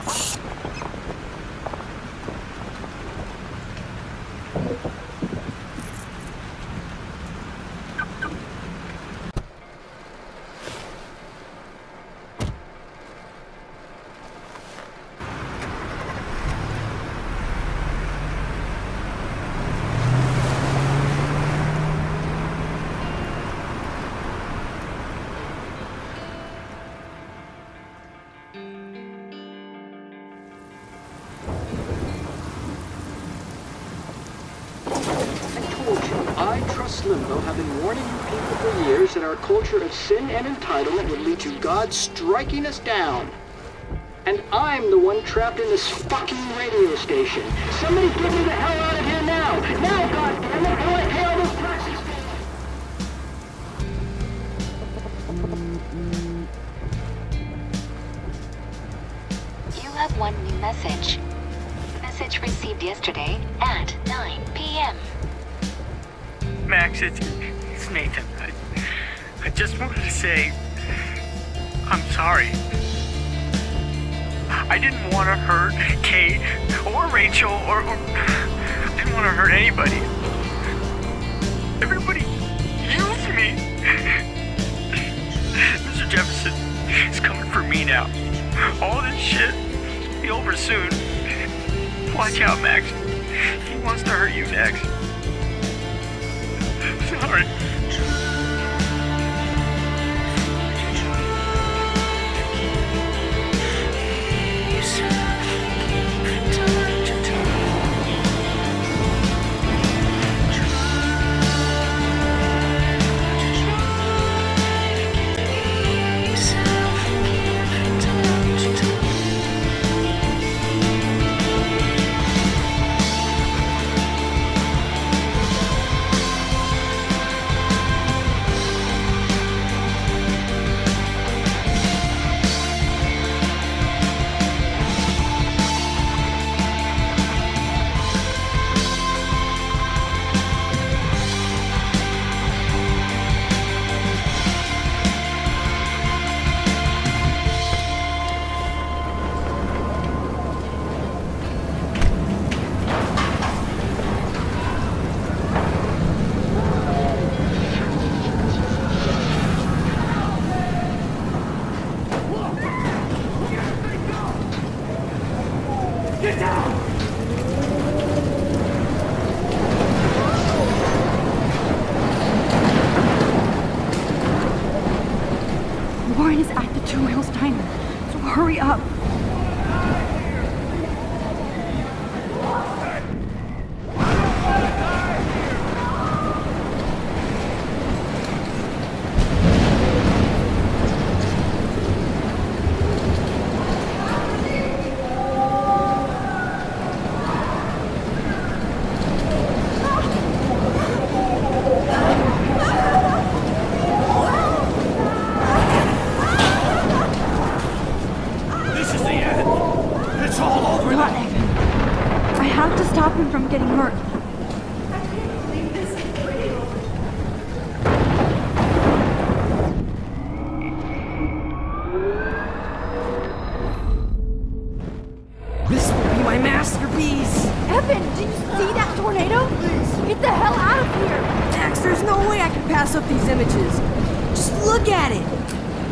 Limbo have been warning you people for years that our culture of sin and entitlement would lead to God striking us down. And I'm the one trapped in this fucking radio station. Somebody get me the hell out of here now! Now, goddammit, I want to pay all those taxes! You have one new message. Message received yesterday at 9 p.m. Max, it's Nathan. I just wanted to say, I'm sorry. I didn't want to hurt Kate or Rachel or I didn't want to hurt anybody. Everybody used me. Mr. Jefferson is coming for me now. All this shit will be over soon. Watch out, Max. He wants to hurt you next. Sorry. get the hell out of here! Max, there's no way I can pass up these images. Just look at it.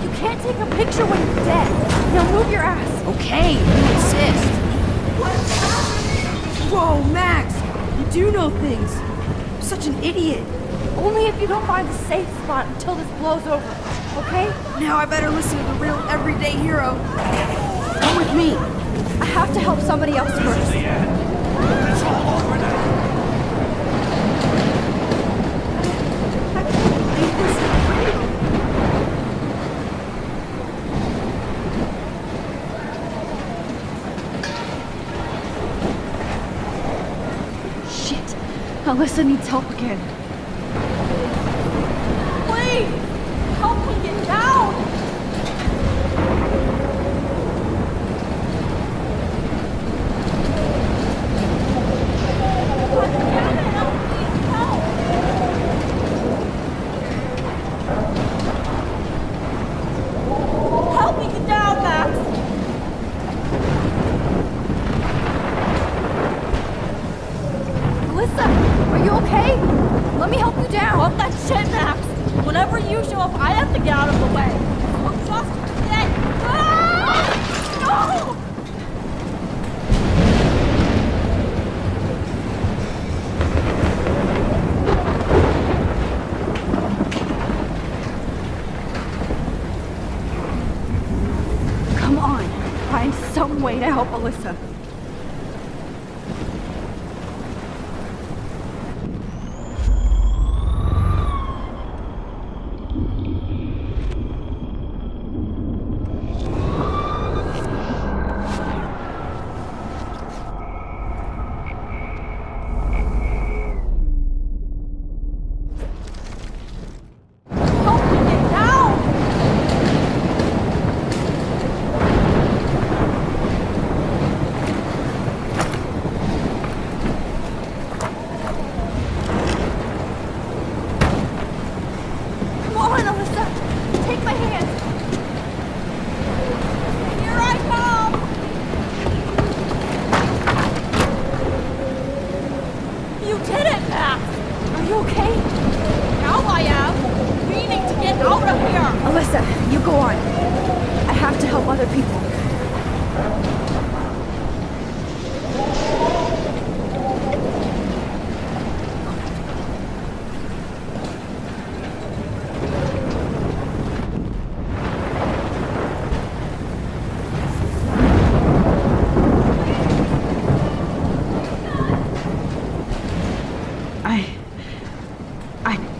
You can't take a picture when you're dead. Now move your ass. Okay, you insist. Whoa, Max! You do know things. I'm such an idiot. Only if you don't find a safe spot until this blows over, okay? Now I better listen to the real everyday hero. Come with me. I have to help somebody else first. It's all over now. Shit. Alyssa needs help again. Please! Help me get down! Help me get down, Max! Alyssa, are you okay? Let me help you down. Fuck that shit, Max. Whenever you show up, I have to get out of the way. I'm just dead. Ah! No! Come on. Find some way to help Alyssa.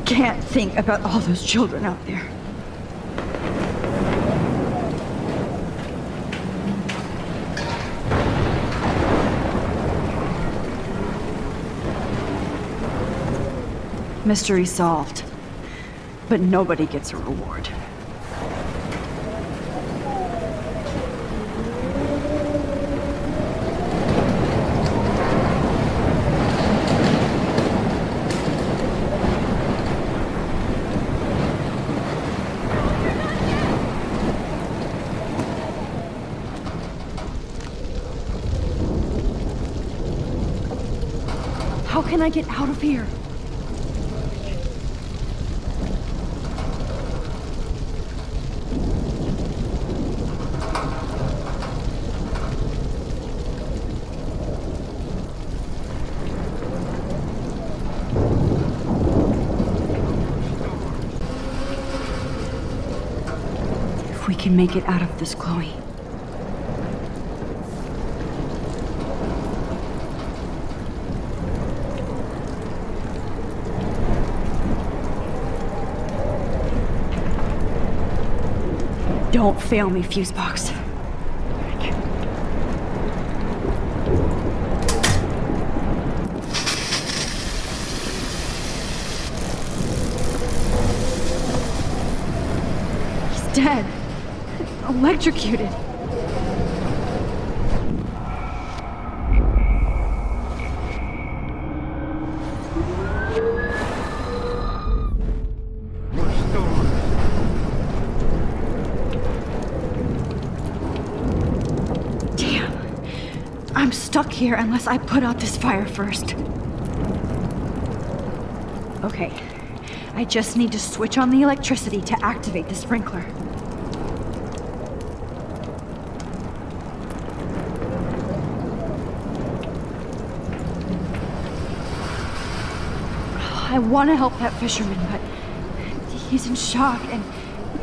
Can't think about all those children out there. Mystery solved, but nobody gets a reward. How can I get out of here? If we can make it out of this, Chloe. Don't fail me, Fusebox. He's dead. Electrocuted. I'm stuck here unless I put out this fire first. Okay. I just need to switch on the electricity to activate the sprinkler. I want to help that fisherman, but he's in shock and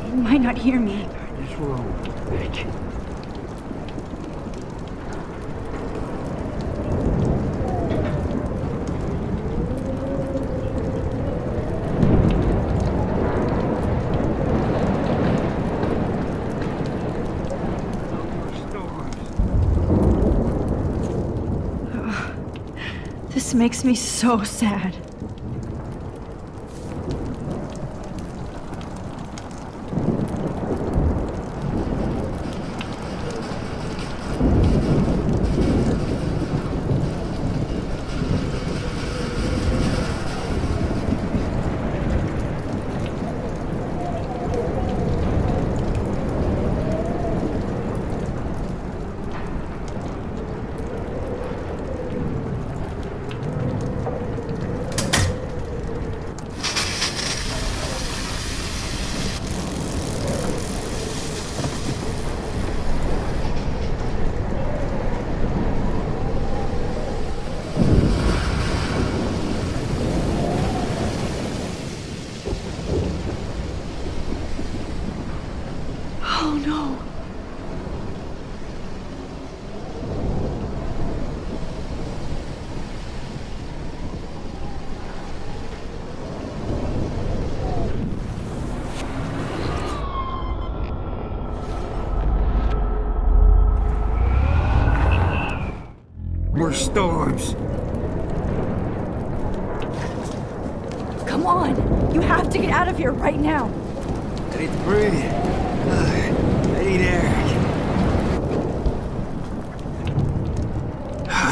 he might not hear me. This room, bitch. This makes me so sad. More storms. Come on! You have to get out of here right now! I need to breathe. I need air.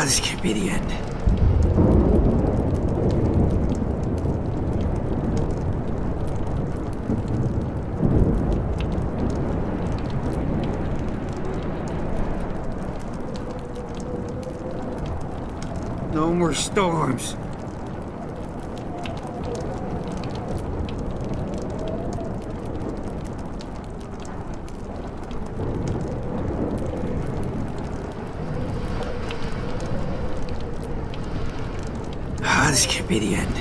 This can't be the end. No more storms. This can't be the end.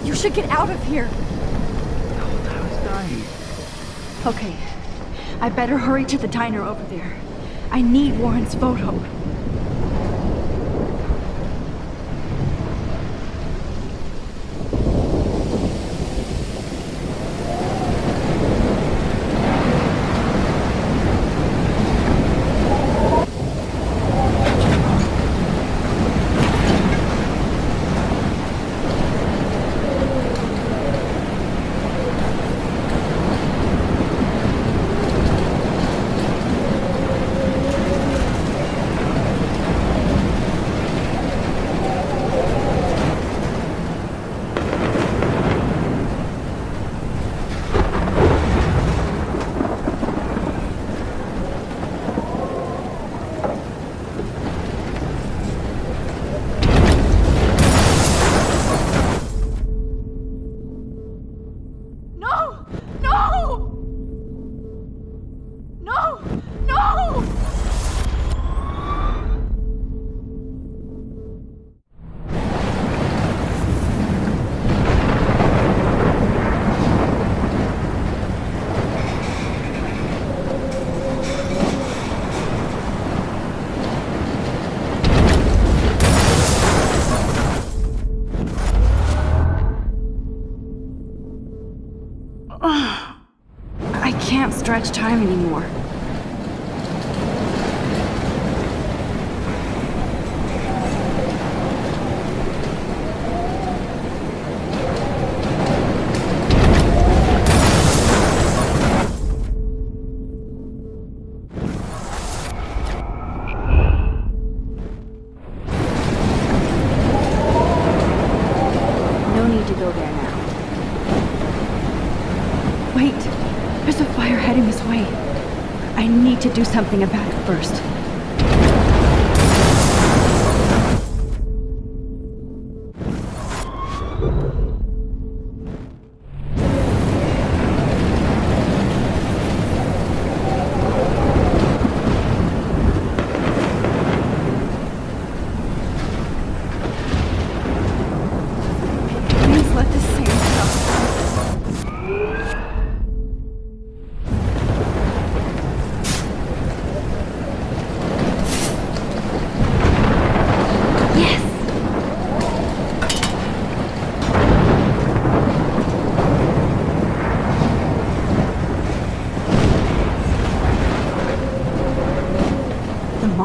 You should get out of here! I was dying. Okay. I better hurry to the diner over there. I need Warren's photo. I can't stretch time anymore. No need to go there now. Wait! There's a fire heading this way. I need to do something about it first.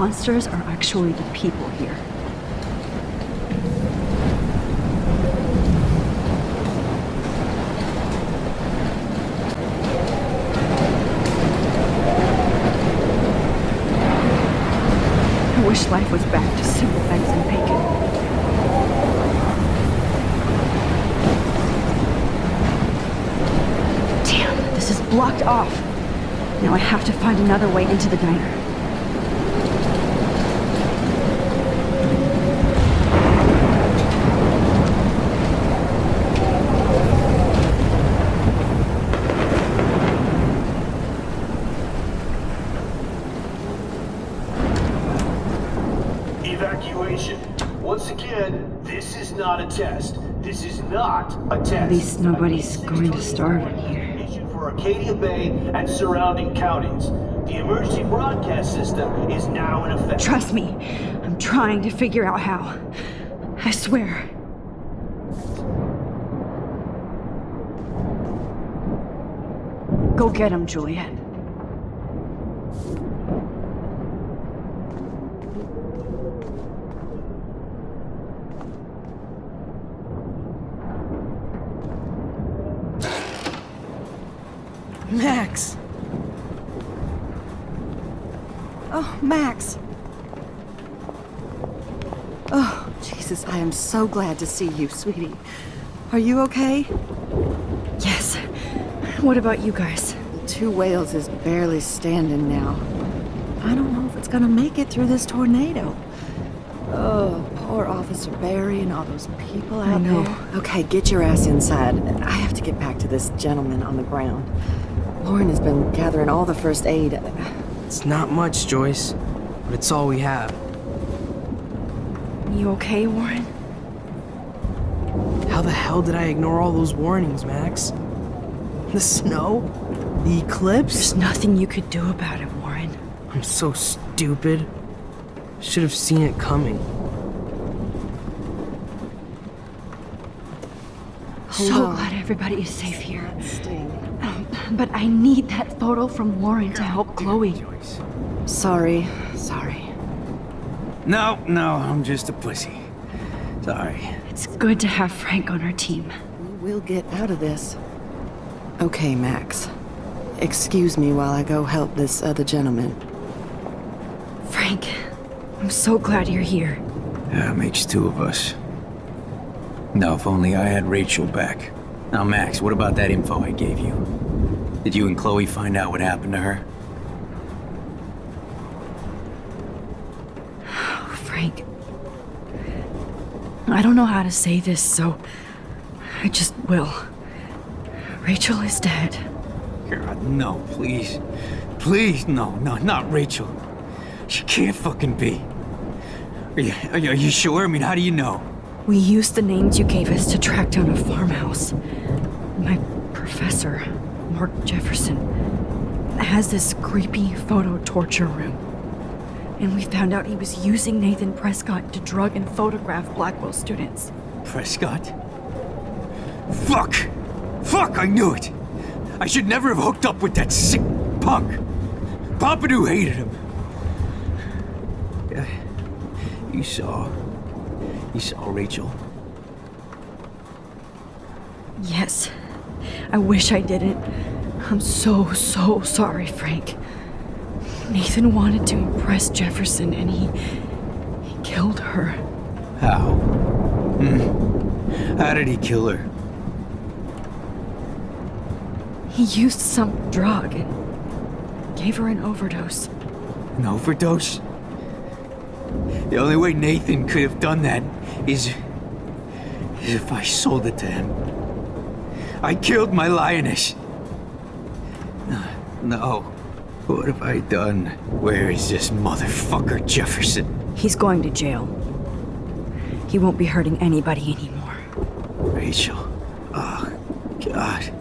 monsters are actually the people here. I wish life was back to simple eggs and bacon. Damn, this is blocked off. Now I have to find another way into the diner. Evacuation. Once again, this is not a test. This is not a test. At least nobody's going to starve in here. For Arcadia Bay and surrounding counties. The emergency broadcast system is now in effect. Trust me, I'm trying to figure out how. I swear. Go get him, Juliet. Max! Oh, Max! Oh, Jesus, I am so glad to see you, sweetie. Are you okay? Yes. What about you guys? The Two Whales is barely standing now. I don't know if it's gonna make it through this tornado. Oh, poor Officer Barry and all those people out there. Okay, get your ass inside. I have to get back to this gentleman on the ground. Lauren has been gathering all the first aid. It's not much, Joyce, but it's all we have. You okay, Warren? How the hell did I ignore all those warnings, Max? The snow? The eclipse? There's nothing you could do about it, Warren. I'm so stupid. Should have seen it coming. So glad everybody is safe here. But I need that photo from Lauren to help Chloe. Sorry. No, I'm just a pussy. Sorry. It's good to have Frank on our team. We'll get out of this. Okay, Max. Excuse me while I go help this other gentleman. Frank, I'm so glad you're here. Yeah, it makes two of us. Now, if only I had Rachel back. Now, Max, what about that info I gave you? Did you and Chloe find out what happened to her? Oh, Frank. I don't know how to say this, so I just will. Rachel is dead. God, no, please. Please, no, not Rachel. She can't fucking be. Are you sure? I mean, how do you know? We used the names you gave us to track down a farmhouse. My professor, Mark Jefferson, has this creepy photo torture room. And we found out he was using Nathan Prescott to drug and photograph Blackwell students. Prescott? Fuck! Fuck, I knew it! I should never have hooked up with that sick punk! Pompidou hated him! You saw Rachel? Yes. I wish I didn't. I'm so sorry, Frank. Nathan wanted to impress Jefferson and he killed her. How? How did he kill her? He used some drug and gave her an overdose. An overdose? The only way Nathan could have done that is if I sold it to him. I killed my lioness. No. What have I done? Where is this motherfucker Jefferson? He's going to jail. He won't be hurting anybody anymore. Rachel. Oh, God.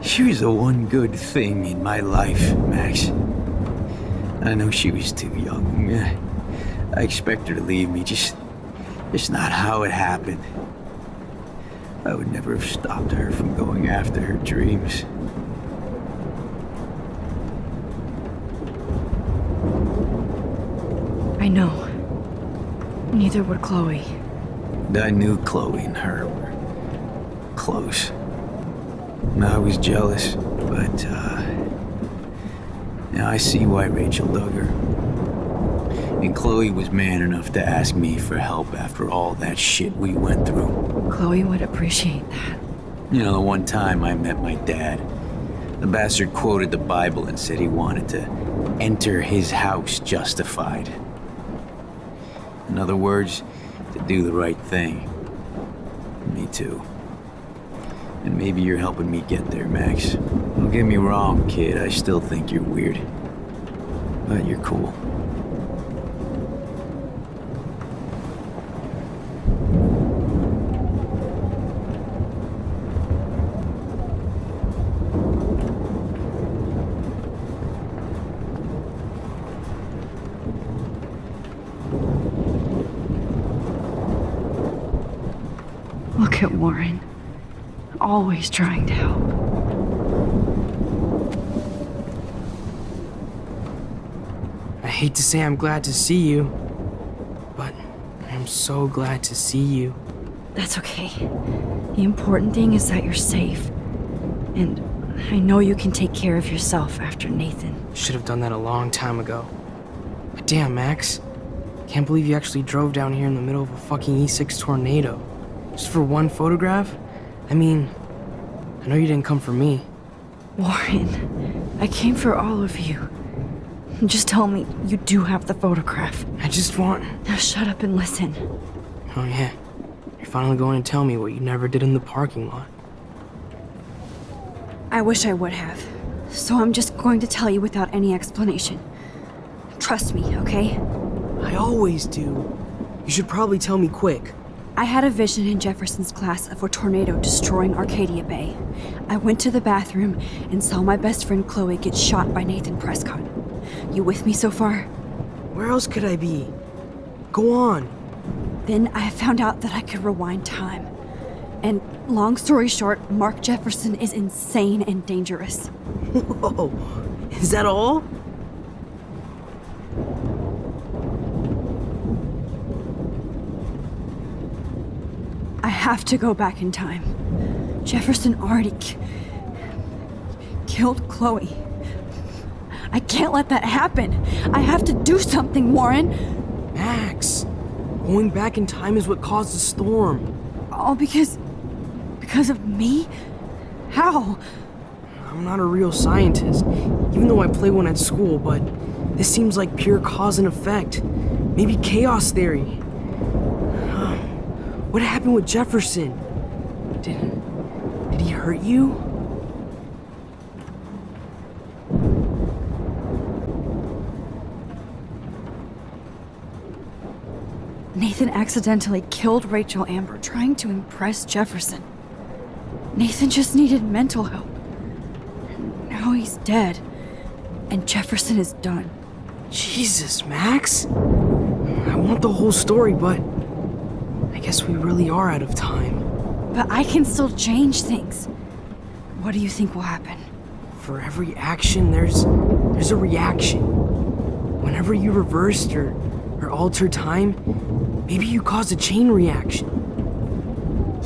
She was the one good thing in my life, Max. I know she was too young. I expect her to leave me, just not how it happened. I would never have stopped her from going after her dreams. I know. Neither would Chloe. I knew Chloe and her were close. And I was jealous, but, now I see why Rachel dug her. And Chloe was man enough to ask me for help after all that shit we went through. Chloe would appreciate that. You know, the one time I met my dad, the bastard quoted the Bible and said he wanted to enter his house justified. In other words, to do the right thing. Me too. And maybe you're helping me get there, Max. Don't get me wrong, kid, I still think you're weird. But you're cool. Look at Warren. Always trying to help. I hate to say I'm glad to see you, but I'm so glad to see you. That's okay. The important thing is that you're safe. And I know you can take care of yourself after Nathan. Should have done that a long time ago. But damn, Max. Can't believe you actually drove down here in the middle of a fucking E6 tornado. Just for one photograph? I mean, I know you didn't come for me. Warren, I came for all of you. Just tell me you do have the photograph. I just want... Now shut up and listen. Oh yeah, you're finally going to tell me what you never did in the parking lot. I wish I would have. So I'm just going to tell you without any explanation. Trust me, okay? I always do. You should probably tell me quick. I had a vision in Jefferson's class of a tornado destroying Arcadia Bay. I went to the bathroom and saw my best friend Chloe get shot by Nathan Prescott. You with me so far? Where else could I be? Go on. Then I found out that I could rewind time. And long story short, Mark Jefferson is insane and dangerous. Whoa, is that all? I have to go back in time. Jefferson already killed Chloe. I can't let that happen. I have to do something, Warren. Max, going back in time is what caused the storm. All because of me? How? I'm not a real scientist, even though I play one at school, but this seems like pure cause and effect. Maybe chaos theory. What happened with Jefferson? Did he hurt you? Nathan accidentally killed Rachel Amber trying to impress Jefferson. Nathan just needed mental help. Now he's dead, and Jefferson is done. Jesus, Max. I want the whole story, but I guess we really are out of time. But I can still change things. What do you think will happen? For every action, there's a reaction. Whenever you reversed or altered time, maybe you caused a chain reaction.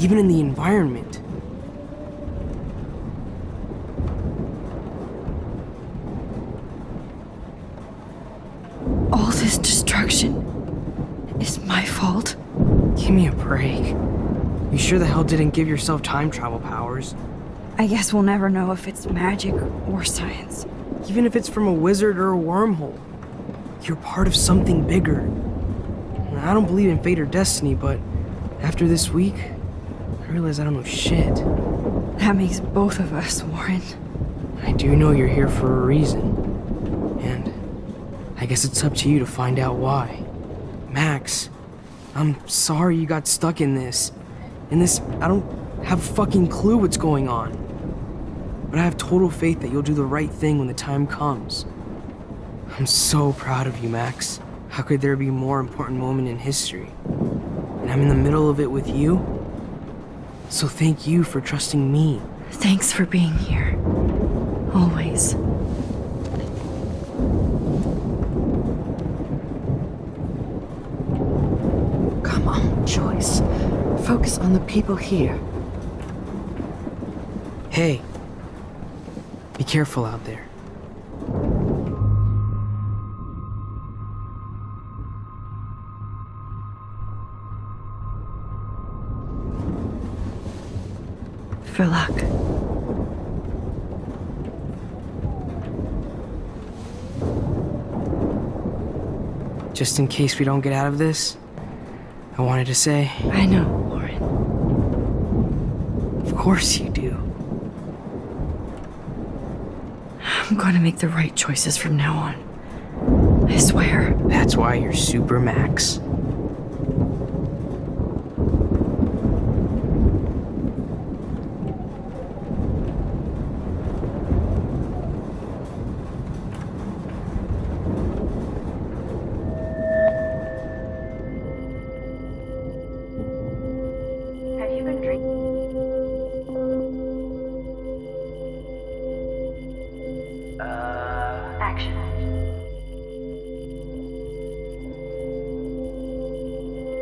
Even in the environment. All this destruction is my fault? Give me a break. You sure the hell didn't give yourself time travel powers? I guess we'll never know if it's magic or science. Even if it's from a wizard or a wormhole. You're part of something bigger. I don't believe in fate or destiny, but after this week, I realize I don't know shit. That makes both of us, Warren. I do know you're here for a reason. And I guess it's up to you to find out why. Max, I'm sorry you got stuck in this. I don't have a fucking clue what's going on. But I have total faith that you'll do the right thing when the time comes. I'm so proud of you, Max. How could there be a more important moment in history? And I'm in the middle of it with you. So thank you for trusting me. Thanks for being here. Always. Come on, Joyce. Focus on the people here. Hey. Be careful out there. For luck. Just in case we don't get out of this, I wanted to say... I know, Lauren. Of course you do. I'm going to make the right choices from now on. I swear. That's why you're Super Max.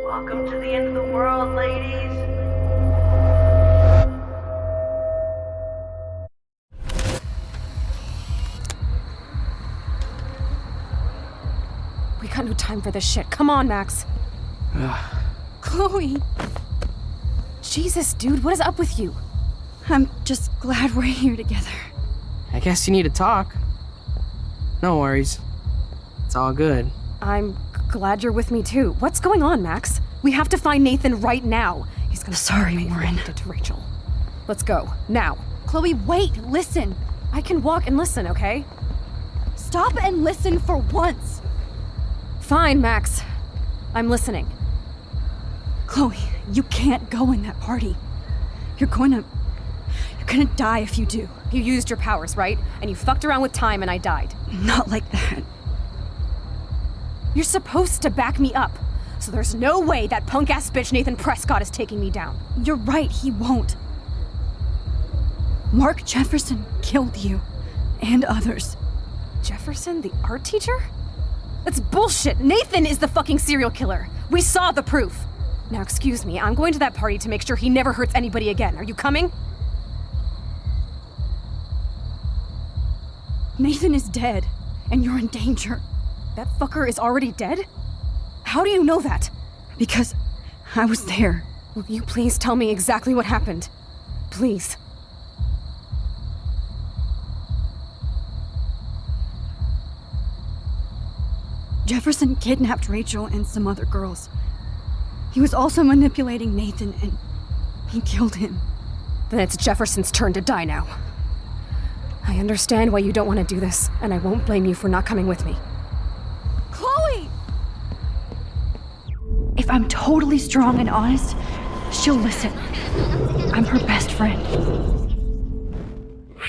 Welcome to the end of the world, ladies. We got no time for this shit. Come on, Max. Chloe! Jesus, dude, what is up with you? I'm just glad we're here together. I guess you need to talk. No worries. It's all good. I'm glad you're with me too. What's going on, Max? We have to find Nathan right now. He's gonna Sorry, Warren. It to Rachel. Let's go, now. Chloe, wait, listen. I can walk and listen, okay? Stop and listen for once. Fine, Max. I'm listening. Chloe, you can't go in that party. You're gonna die if you do. You used your powers, right? And you fucked around with time and I died. Not like that. You're supposed to back me up. So there's no way that punk-ass bitch Nathan Prescott is taking me down. You're right, he won't. Mark Jefferson killed you. And others. Jefferson, the art teacher? That's bullshit! Nathan is the fucking serial killer! We saw the proof! Now excuse me, I'm going to that party to make sure he never hurts anybody again. Are you coming? Nathan is dead, and you're in danger. That fucker is already dead? How do you know that? Because I was there. Will you please tell me exactly what happened? Please. Jefferson kidnapped Rachel and some other girls. He was also manipulating Nathan, and he killed him. Then it's Jefferson's turn to die now. I understand why you don't want to do this, and I won't blame you for not coming with me. Chloe! If I'm totally strong and honest, she'll listen. I'm her best friend.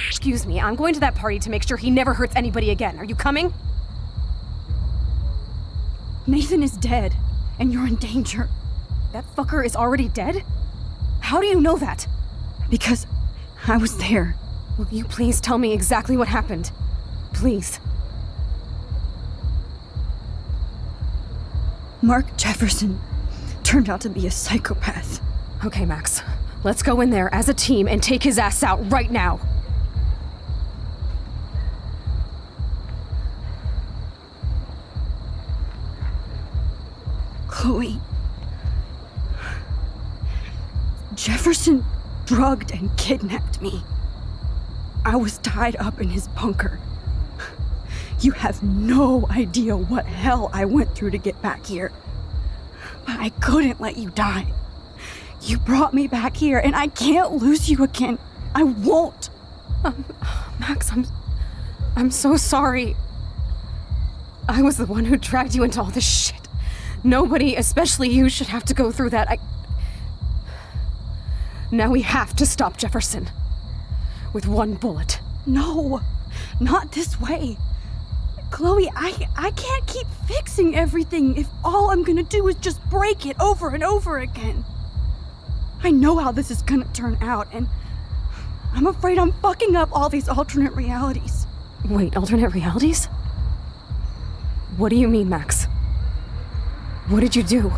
Excuse me, I'm going to that party to make sure he never hurts anybody again. Are you coming? Nathan is dead, and you're in danger. That fucker is already dead? How do you know that? Because I was there. Will you please tell me exactly what happened? Please. Mark Jefferson turned out to be a psychopath. Okay, Max. Let's go in there as a team and take his ass out right now. Chloe. Jefferson drugged and kidnapped me. I was tied up in his bunker. You have no idea what hell I went through to get back here. But I couldn't let you die. You brought me back here, and I can't lose you again. I won't. Max, I'm so sorry. I was the one who dragged you into all this shit. Nobody, especially you, should have to go through that. Now we have to stop Jefferson. With one bullet. No, not this way. Chloe, I can't keep fixing everything if all I'm gonna do is just break it over and over again. I know how this is gonna turn out, and I'm afraid I'm fucking up all these alternate realities. Wait, alternate realities? What do you mean, Max? What did you do?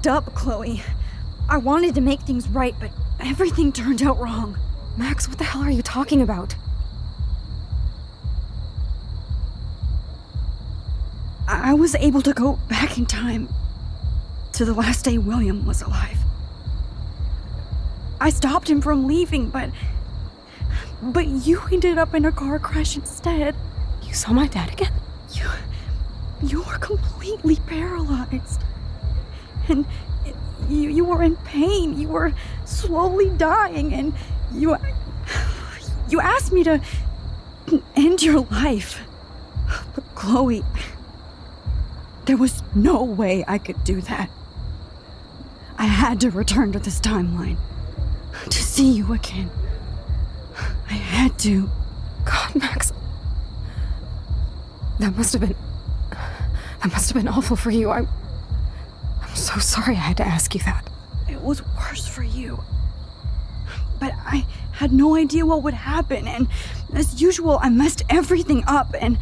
messed up, Chloe. I wanted to make things right, but everything turned out wrong. Max, what the hell are you talking about? I was able to go back in time to the last day William was alive. I stopped him from leaving, but you ended up in a car crash instead. You saw my dad again? You were completely paralyzed. And you were in pain. You were slowly dying, and you asked me to end your life. But Chloe, there was no way I could do that. I had to return to this timeline to see you again. I had to. God, Max. That must have been awful for you. I'm so sorry I had to ask you that. It was worse for you. But I had no idea what would happen, and as usual, I messed everything up, and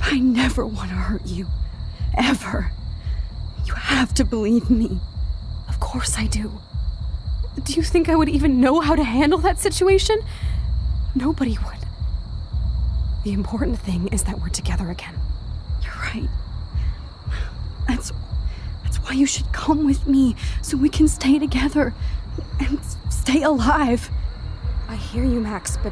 I never want to hurt you. Ever. You have to believe me. Of course I do. Do you think I would even know how to handle that situation? Nobody would. The important thing is that we're together again. You're right. That's why you should come with me, so we can stay together and stay alive. I hear you, Max, but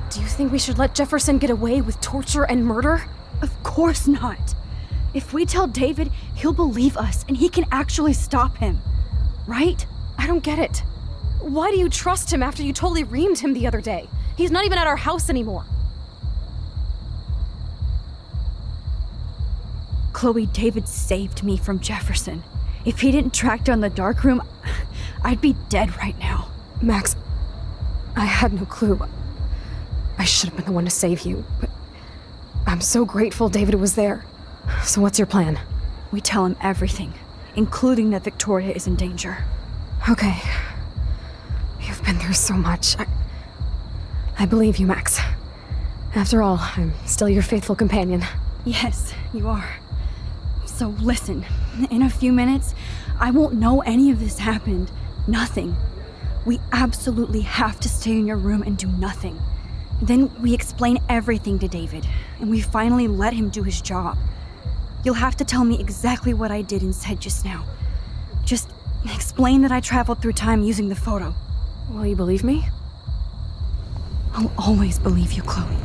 do you think we should let Jefferson get away with torture and murder? Of course not. If we tell David, he'll believe us and he can actually stop him. Right? I don't get it. Why do you trust him after you totally reamed him the other day? He's not even at our house anymore. Chloe, David saved me from Jefferson. If he didn't track down the dark room, I'd be dead right now. Max, I had no clue. I should have been the one to save you, but I'm so grateful David was there. So what's your plan? We tell him everything, including that Victoria is in danger. Okay. You've been through so much. I believe you, Max. After all, I'm still your faithful companion. Yes, you are. So listen, in a few minutes, I won't know any of this happened. Nothing. We absolutely have to stay in your room and do nothing. Then we explain everything to David, and we finally let him do his job. You'll have to tell me exactly what I did and said just now. Just explain that I traveled through time using the photo. Will you believe me? I'll always believe you, Chloe.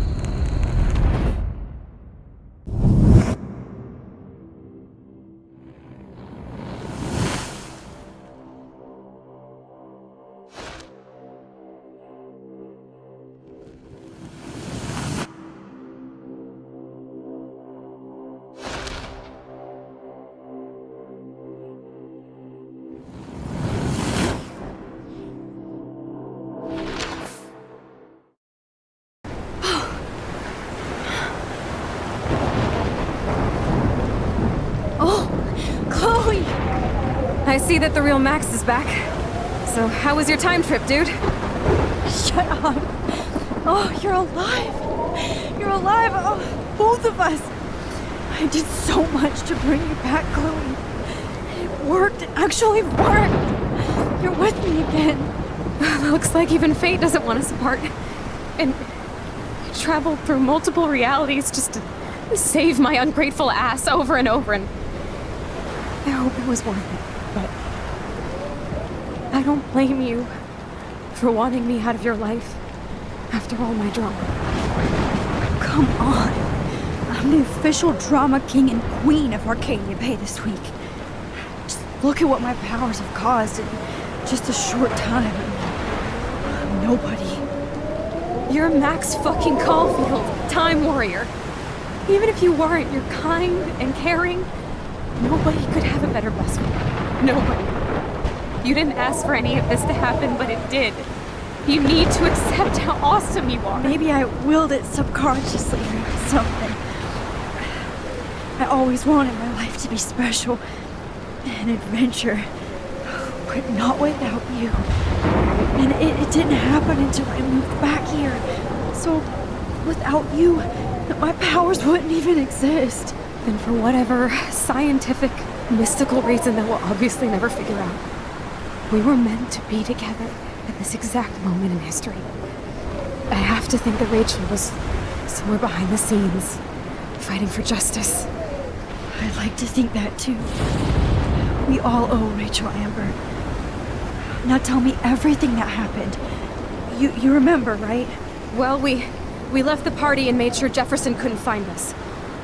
I see that the real Max is back. So how was your time trip, dude? Shut up. Oh, you're alive. You're alive. Oh, both of us. I did so much to bring you back, Chloe. It worked. It actually worked. You're with me again. Looks like even fate doesn't want us apart. And I traveled through multiple realities just to save my ungrateful ass over and over, and I hope it was worth it. But I don't blame you for wanting me out of your life after all my drama. Come on. I'm the official drama king and queen of Arcadia Bay this week. Just look at what my powers have caused in just a short time. I'm nobody. You're Max fucking Caulfield, Time Warrior. Even if you weren't, you're kind and caring. Nobody could have a better best friend. Nobody. You didn't ask for any of this to happen, but it did. You need to accept how awesome you are. Maybe I willed it subconsciously or something. I always wanted my life to be special. An adventure. But not without you. And it didn't happen until I moved back here. So, without you, my powers wouldn't even exist. And for whatever scientific mystical reason that we'll obviously never figure out. We were meant to be together at this exact moment in history. I have to think that Rachel was somewhere behind the scenes, fighting for justice. I'd like to think that too. We all owe Rachel Amber. Now tell me everything that happened. You remember, right? Well, we left the party and made sure Jefferson couldn't find us.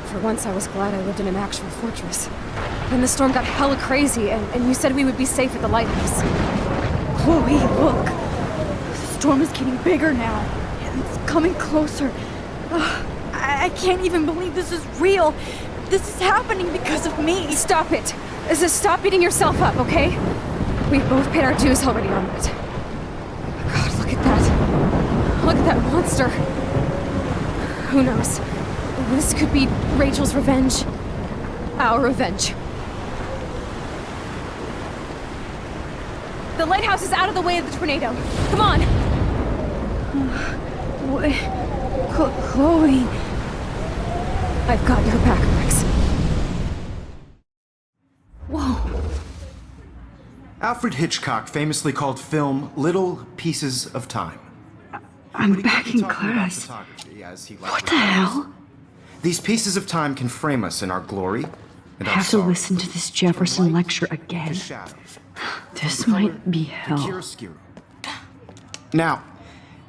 For once, I was glad I lived in an actual fortress. Then the storm got hella crazy, and you said we would be safe at the lighthouse. Chloe, look! The storm is getting bigger now. It's coming closer. I can't even believe this is real. This is happening because of me. Stop it! Stop beating yourself up, okay? We've both paid our dues already on it. God, look at that. Look at that monster. Who knows? This could be Rachel's revenge. Our revenge. The lighthouse is out of the way of the tornado. Come on! Chloe... I've got your back, Max. Whoa. Alfred Hitchcock famously called film little pieces of time. I'm back in class. What the hell? These pieces of time can frame us in our glory and I our have to sorrow. listen to this Jefferson lecture again. This might be hell. Now,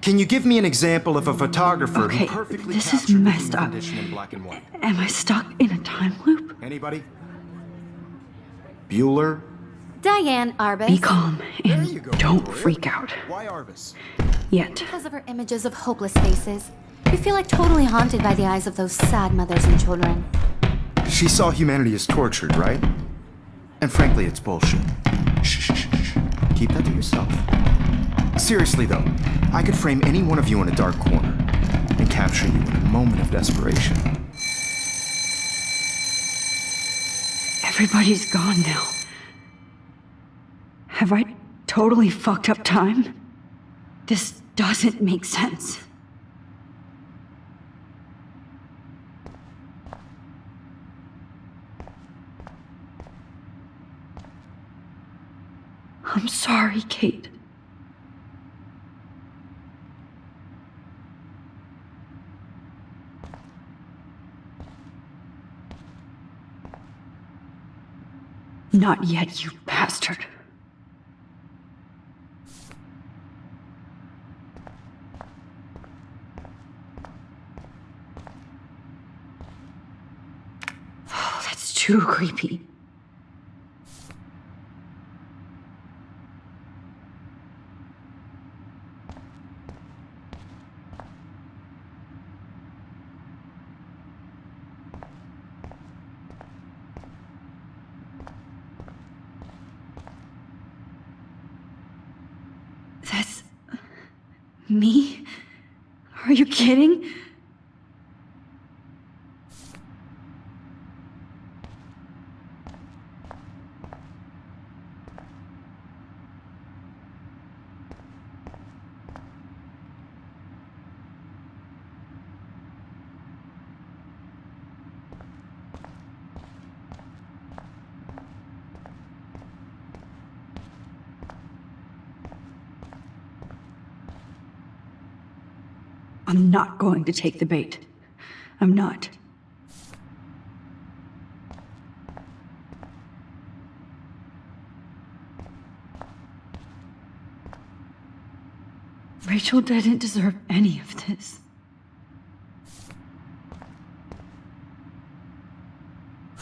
can you give me an example of a photographer Okay, who perfectly this is captured messed human up. condition in black and white? Am I stuck in a time loop? Anybody? Bueller? Diane Arbus. Be calm and don't freak out. Why Arbus? Yet. Because of her images of hopeless faces. You feel like totally haunted by the eyes of those sad mothers and children. She saw humanity as tortured, right? And frankly, it's bullshit. Shh, shh, shh, shh. Keep that to yourself. Seriously, though, I could frame any one of you in a dark corner and capture you in a moment of desperation. Everybody's gone now. Have I totally fucked up time? This doesn't make sense. I'm sorry, Kate. Not yet, you bastard. Oh, that's too creepy. That's... me? Are you kidding? I'm not going to take the bait. I'm not. Rachel didn't deserve any of this.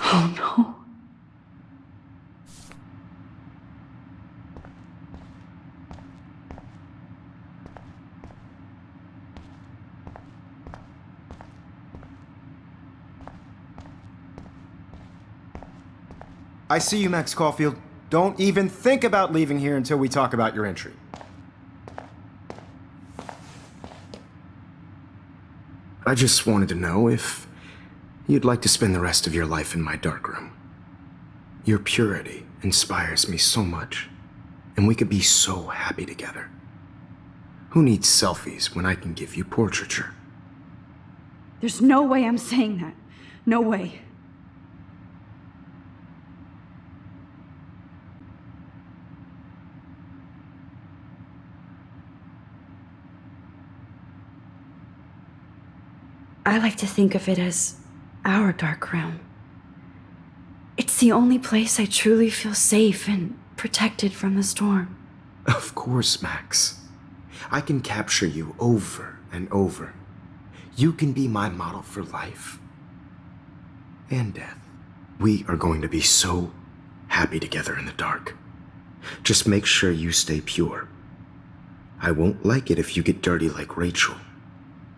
Oh no. I see you, Max Caulfield. Don't even think about leaving here until we talk about your entry. I just wanted to know if you'd like to spend the rest of your life in my darkroom. Your purity inspires me so much, and we could be so happy together. Who needs selfies when I can give you portraiture? There's no way I'm saying that. No way. I like to think of it as our dark realm. It's the only place I truly feel safe and protected from the storm. Of course, Max. I can capture you over and over. You can be my model for life and death. We are going to be so happy together in the dark. Just make sure you stay pure. I won't like it if you get dirty like Rachel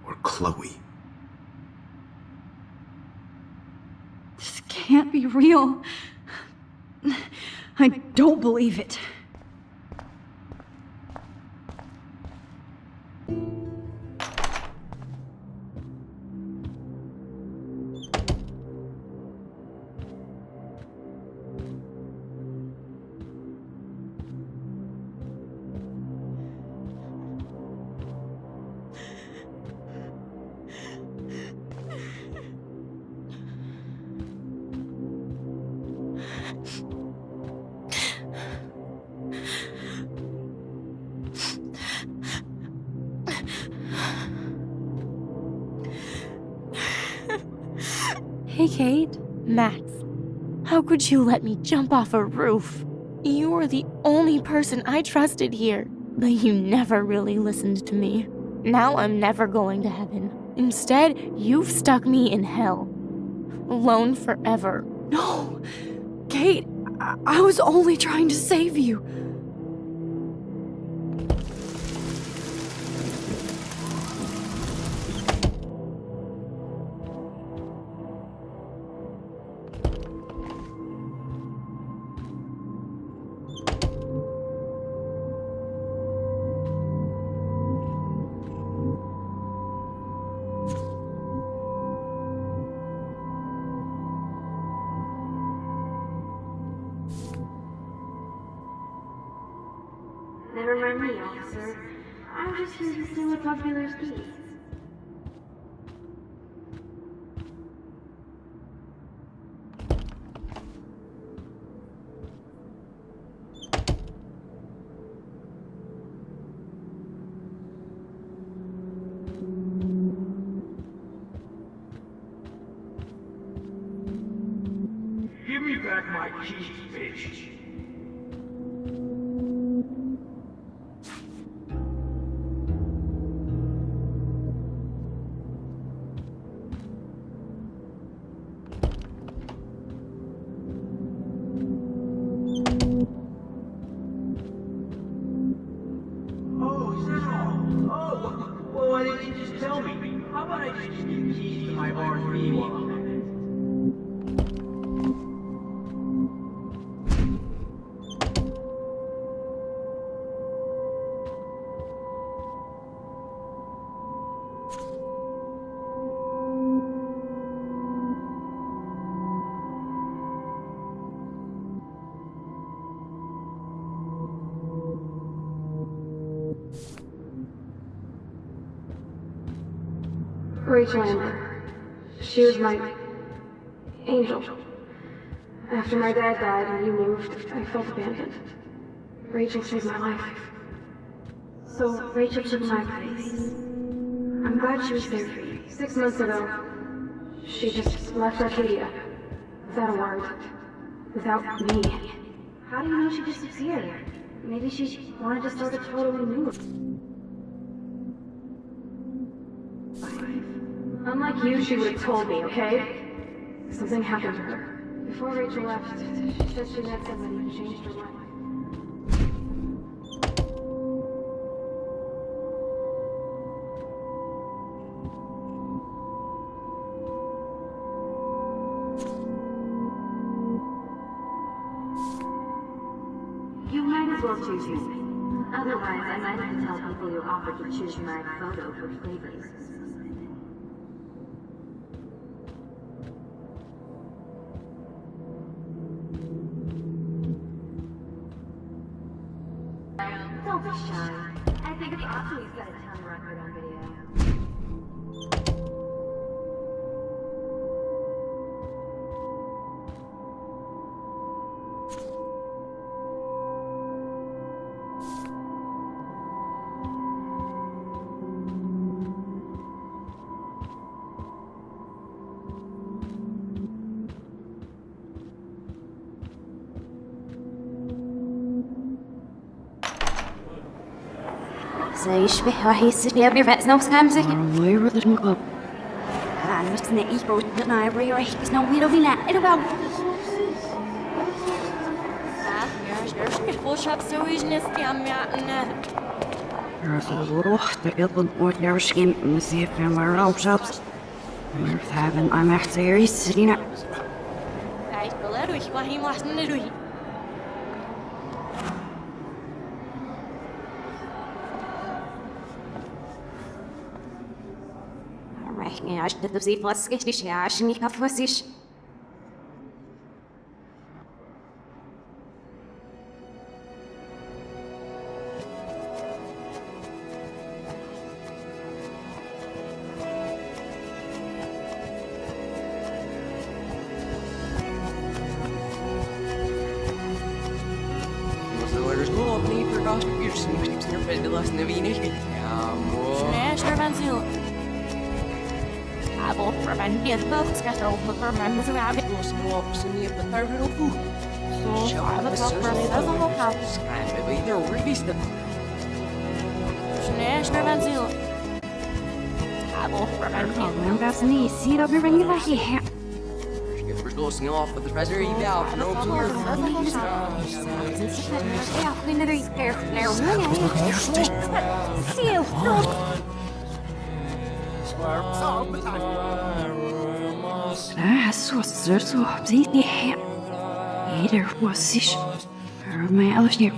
or Chloe. This can't be real. I don't believe it. Hey, Kate. Max, how could you let me jump off a roof? You were the only person I trusted here, but you never really listened to me. Now I'm never going to heaven. Instead, you've stuck me in hell. Alone forever. No! Kate, I was only trying to save you. Never mind me, officer. I'm just here to steal a popular keys. Give me back my keys, bitch. Why didn't you just tell me? How about I just give you keys to my RV while I'm at it? Rachel Amber. She was my angel. After my dad died and you moved, I felt abandoned. Rachel saved my life. So Rachel took my place. I'm glad she was there for you. 6 months ago, she just left Arcadia. Without a word. Without me. How do you know she disappeared? Maybe she wanted to start a totally new life. Unlike you, she would have told me, okay? Something happened to her. Before Rachel left, she said she met somebody who changed her life. You might as well choose me. Otherwise, I might have to tell people you offered to choose my photo for flavors. Don't be shy. I think it's awesome he's got a ton record on video. يشبه وحيس يبي فاس نفس خمسة Where did it go? I'm just an ego, but I realize there's no way to be that. It'll go. There's a lot that isn't what you're scheming to see if I'm around shops. We're having I'm actually sitting up. Ja, ich hätte sie fast richtig, ja, ich nicht auf was ich. Verstoßen off with the treasure you out. No Das was so sieht die her. Jeder was sich. Hör mir alles hier.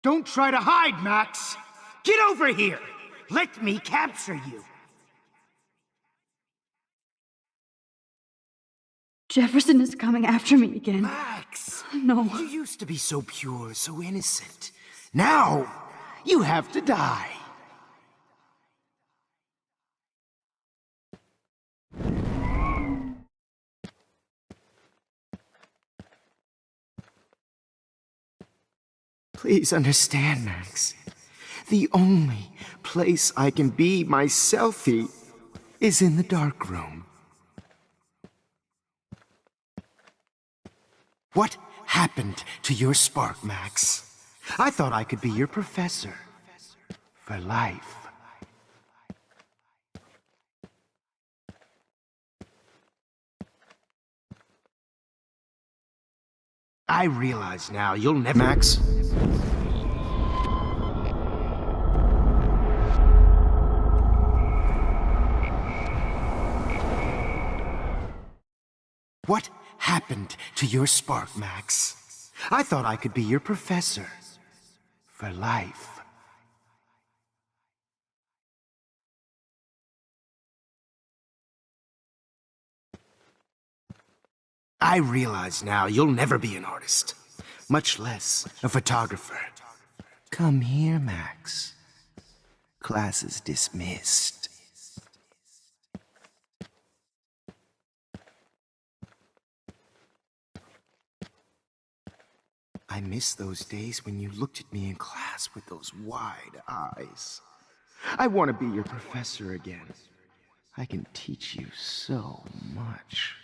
Don't try to hide, Max! Get over here! Let me capture you! Jefferson is coming after me again. Max! No. You used to be so pure, so innocent. Now, you have to die. Please understand, Max. The only place I can be myself is in the dark room. What happened to your spark, Max? I thought I could be your professor. For life. I realize now you'll never... Max? What happened to your spark, Max? I thought I could be your professor. For life. I realize now you'll never be an artist, much less a photographer. Come here, Max. Class is dismissed. I miss those days when you looked at me in class with those wide eyes. I want to be your professor again. I can teach you so much.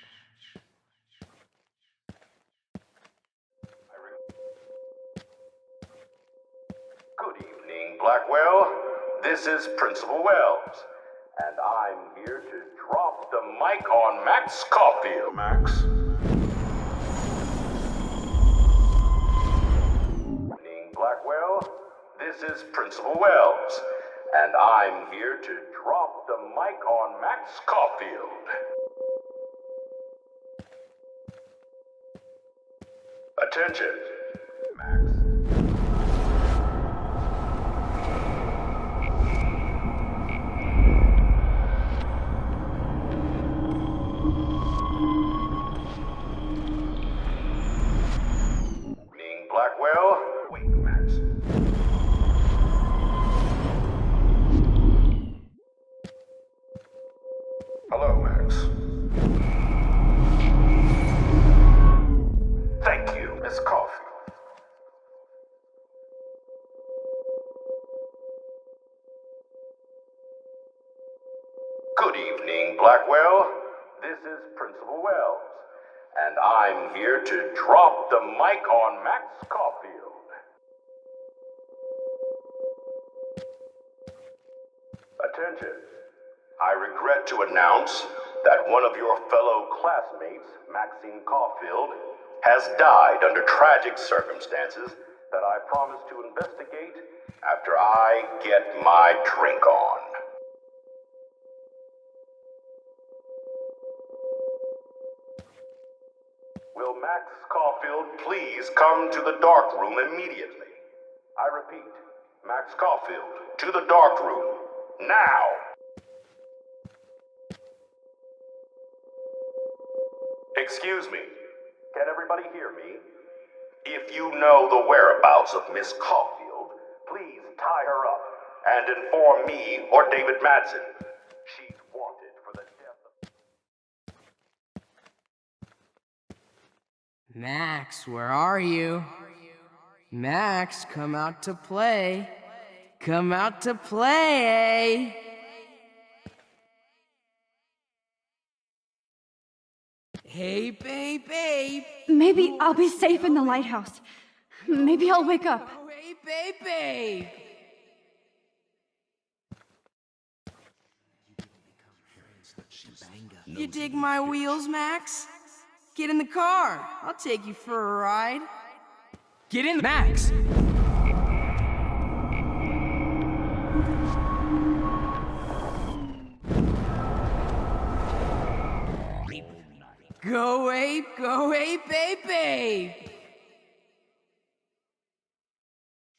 Good evening, Blackwell. This is Principal Wells, and I'm here to drop the mic on Max Caulfield. Max? Blackwell, this is Principal Wells, and I'm here to drop the mic on Max Caulfield. Attention, Max. Blackwell, wait, Max. Hello, Max. Blackwell. This is Principal Wells, and I'm here to drop the mic on Max Caulfield. Attention. I regret to announce that one of your fellow classmates, Maxine Caulfield, has died under tragic circumstances that I promise to investigate after I get my drink on. Will Max Caulfield please come to the dark room immediately? I repeat, Max Caulfield, to the dark room, now! Excuse me, can everybody hear me? If you know the whereabouts of Miss Caulfield, please tie her up and inform me or David Madsen. She's wanted for the death of... Max, where are you? Max, come out to play. Come out to play. Hey, babe. Maybe I'll be safe in the lighthouse. Maybe I'll wake up. Hey, babe. You dig my wheels, Max? Get in the car. I'll take you for a ride. Get in, Max! Go ape, babe!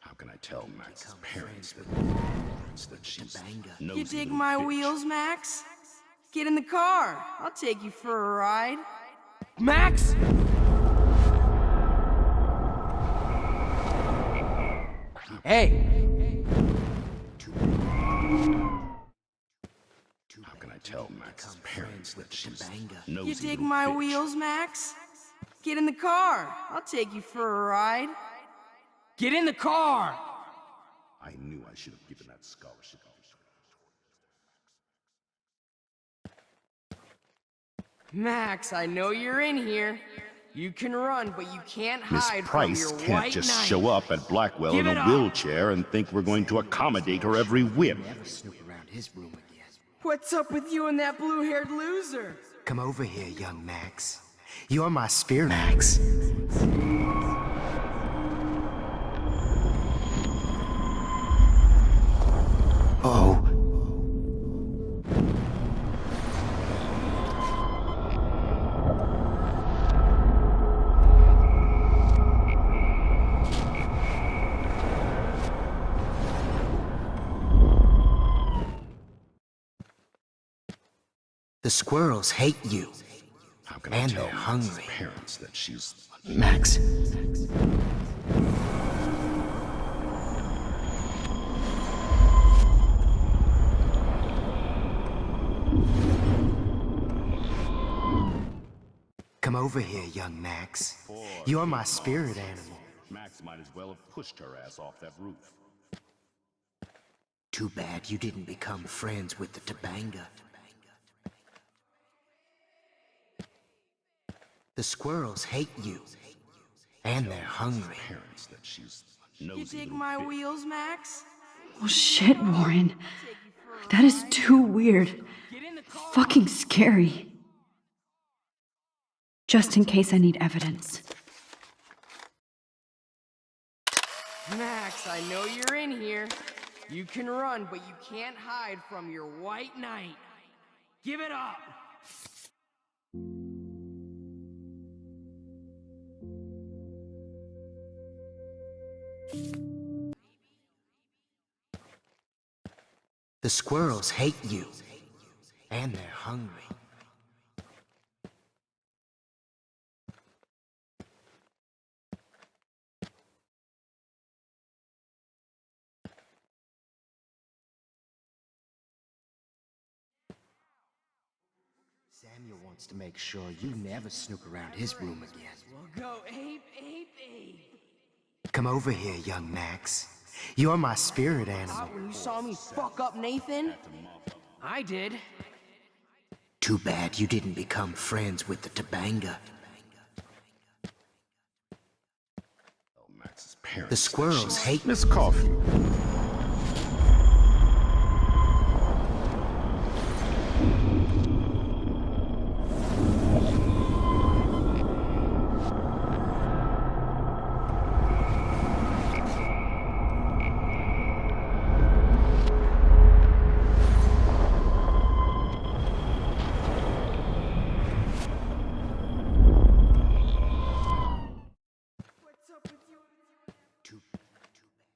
How can I tell Max's parents that she's nosy? You dig my wheels, Max? Get in the car. I'll take you for a ride. Max! Hey! How can I tell Max's parents that she's nosy? You dig my wheels, Max? Get in the car. I'll take you for a ride. Get in the car! I knew I should have given that scholarship. Max, I know you're in here. You can run, but you can't hide from Miss your Price can't white just knight. show up at Blackwell Give in it a up. wheelchair and think we're going to accommodate her every whim. Never snoop around his room again. What's up with you and that blue-haired loser? Come over here, young Max. You're my spirit, Max. Oh. The squirrels hate you. How can And I tell they're Max's hungry. parents that she's Max. Come over here, young Max. You're my spirit animal. Max might as well have pushed her ass off that roof. Too bad you didn't become friends with the Topanga. The squirrels hate you. And they're hungry. Parents that she's You nosy dig little my bitch. wheels, Max? Oh shit, Warren. That is too weird. Fucking scary. Just in case I need evidence. Max, I know you're in here. You can run, but you can't hide from your white knight. Give it up! The squirrels hate you. And they're hungry. Samuel wants to make sure you never snoop around his room again. We'll go ape. Come over here, young Max. You're my spirit animal. When you saw me fuck up Nathan? I did. Too bad you didn't become friends with the Tabanga. The squirrels hate Miss Coffee.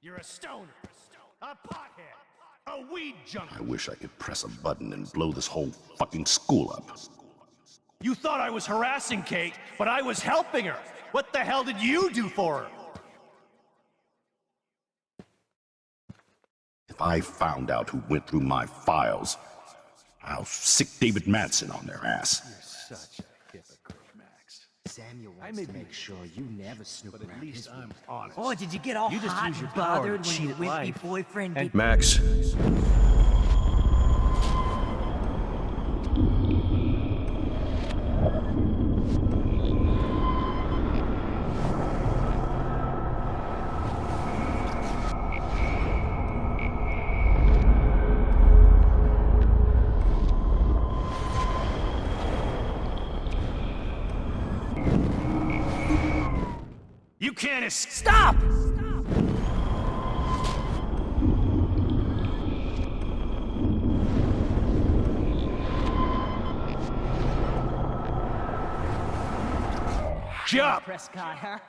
You're a stoner, a pothead, a weed junkie. I wish I could press a button and blow this whole fucking school up. You thought I was harassing Kate, but I was helping her. What the hell did you do for her? If I found out who went through my files, I'll sick David Madsen on their ass. You're such a hypocrite, Max. Samuel wants to make sure you never snoop But at around least his I'm room. honest. Oh, did you get all You just hot use your and power to bothered when cheat your at wimpy life. boyfriend And did... Max. You can't stop! Jump! Prescott, huh?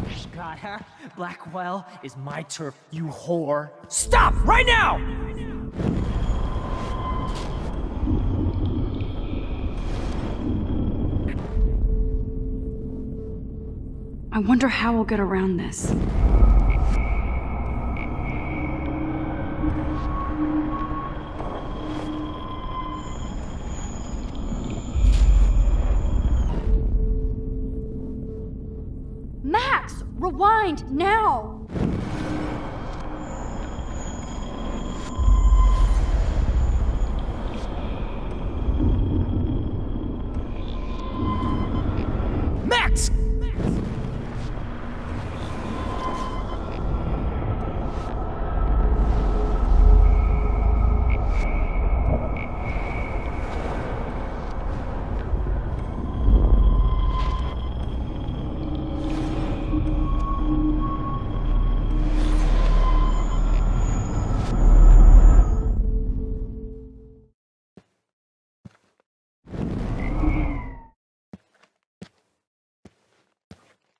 Prescott, huh? Blackwell is my turf, you whore. Stop right now! I wonder how we'll get around this. Max, rewind now! Max!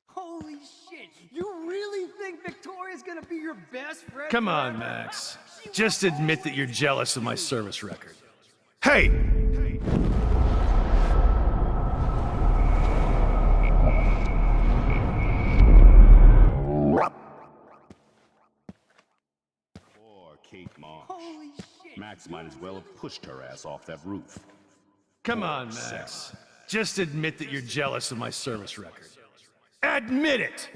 Holy shit! You really think Victoria's gonna be your best friend? Come on, Max. Just admit that you're jealous of my service record. Hey! Poor Kate Marsh. Max might as well have pushed her ass off that roof. Come on, Max. Just admit that you're jealous of my service record. Admit it!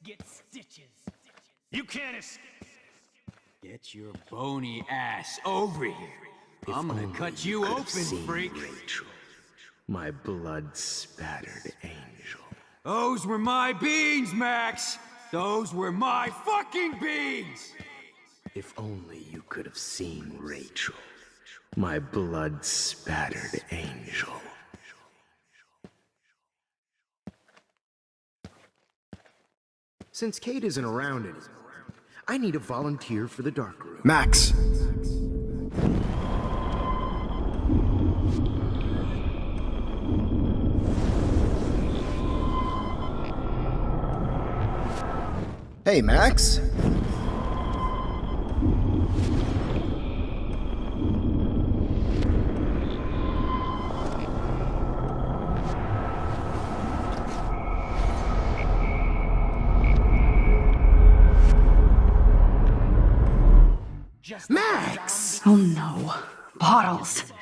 Get stitches. You can't Get your bony ass over here. I'm gonna cut you open, freak. Rachel, my blood-spattered angel. Those were my beans, Max. Those were my fucking beans. If only you could have seen Rachel, my blood-spattered angel. Since Kate isn't around anymore, I need a volunteer for the dark room. Max! Hey, Max. Max! Oh no. Bottles.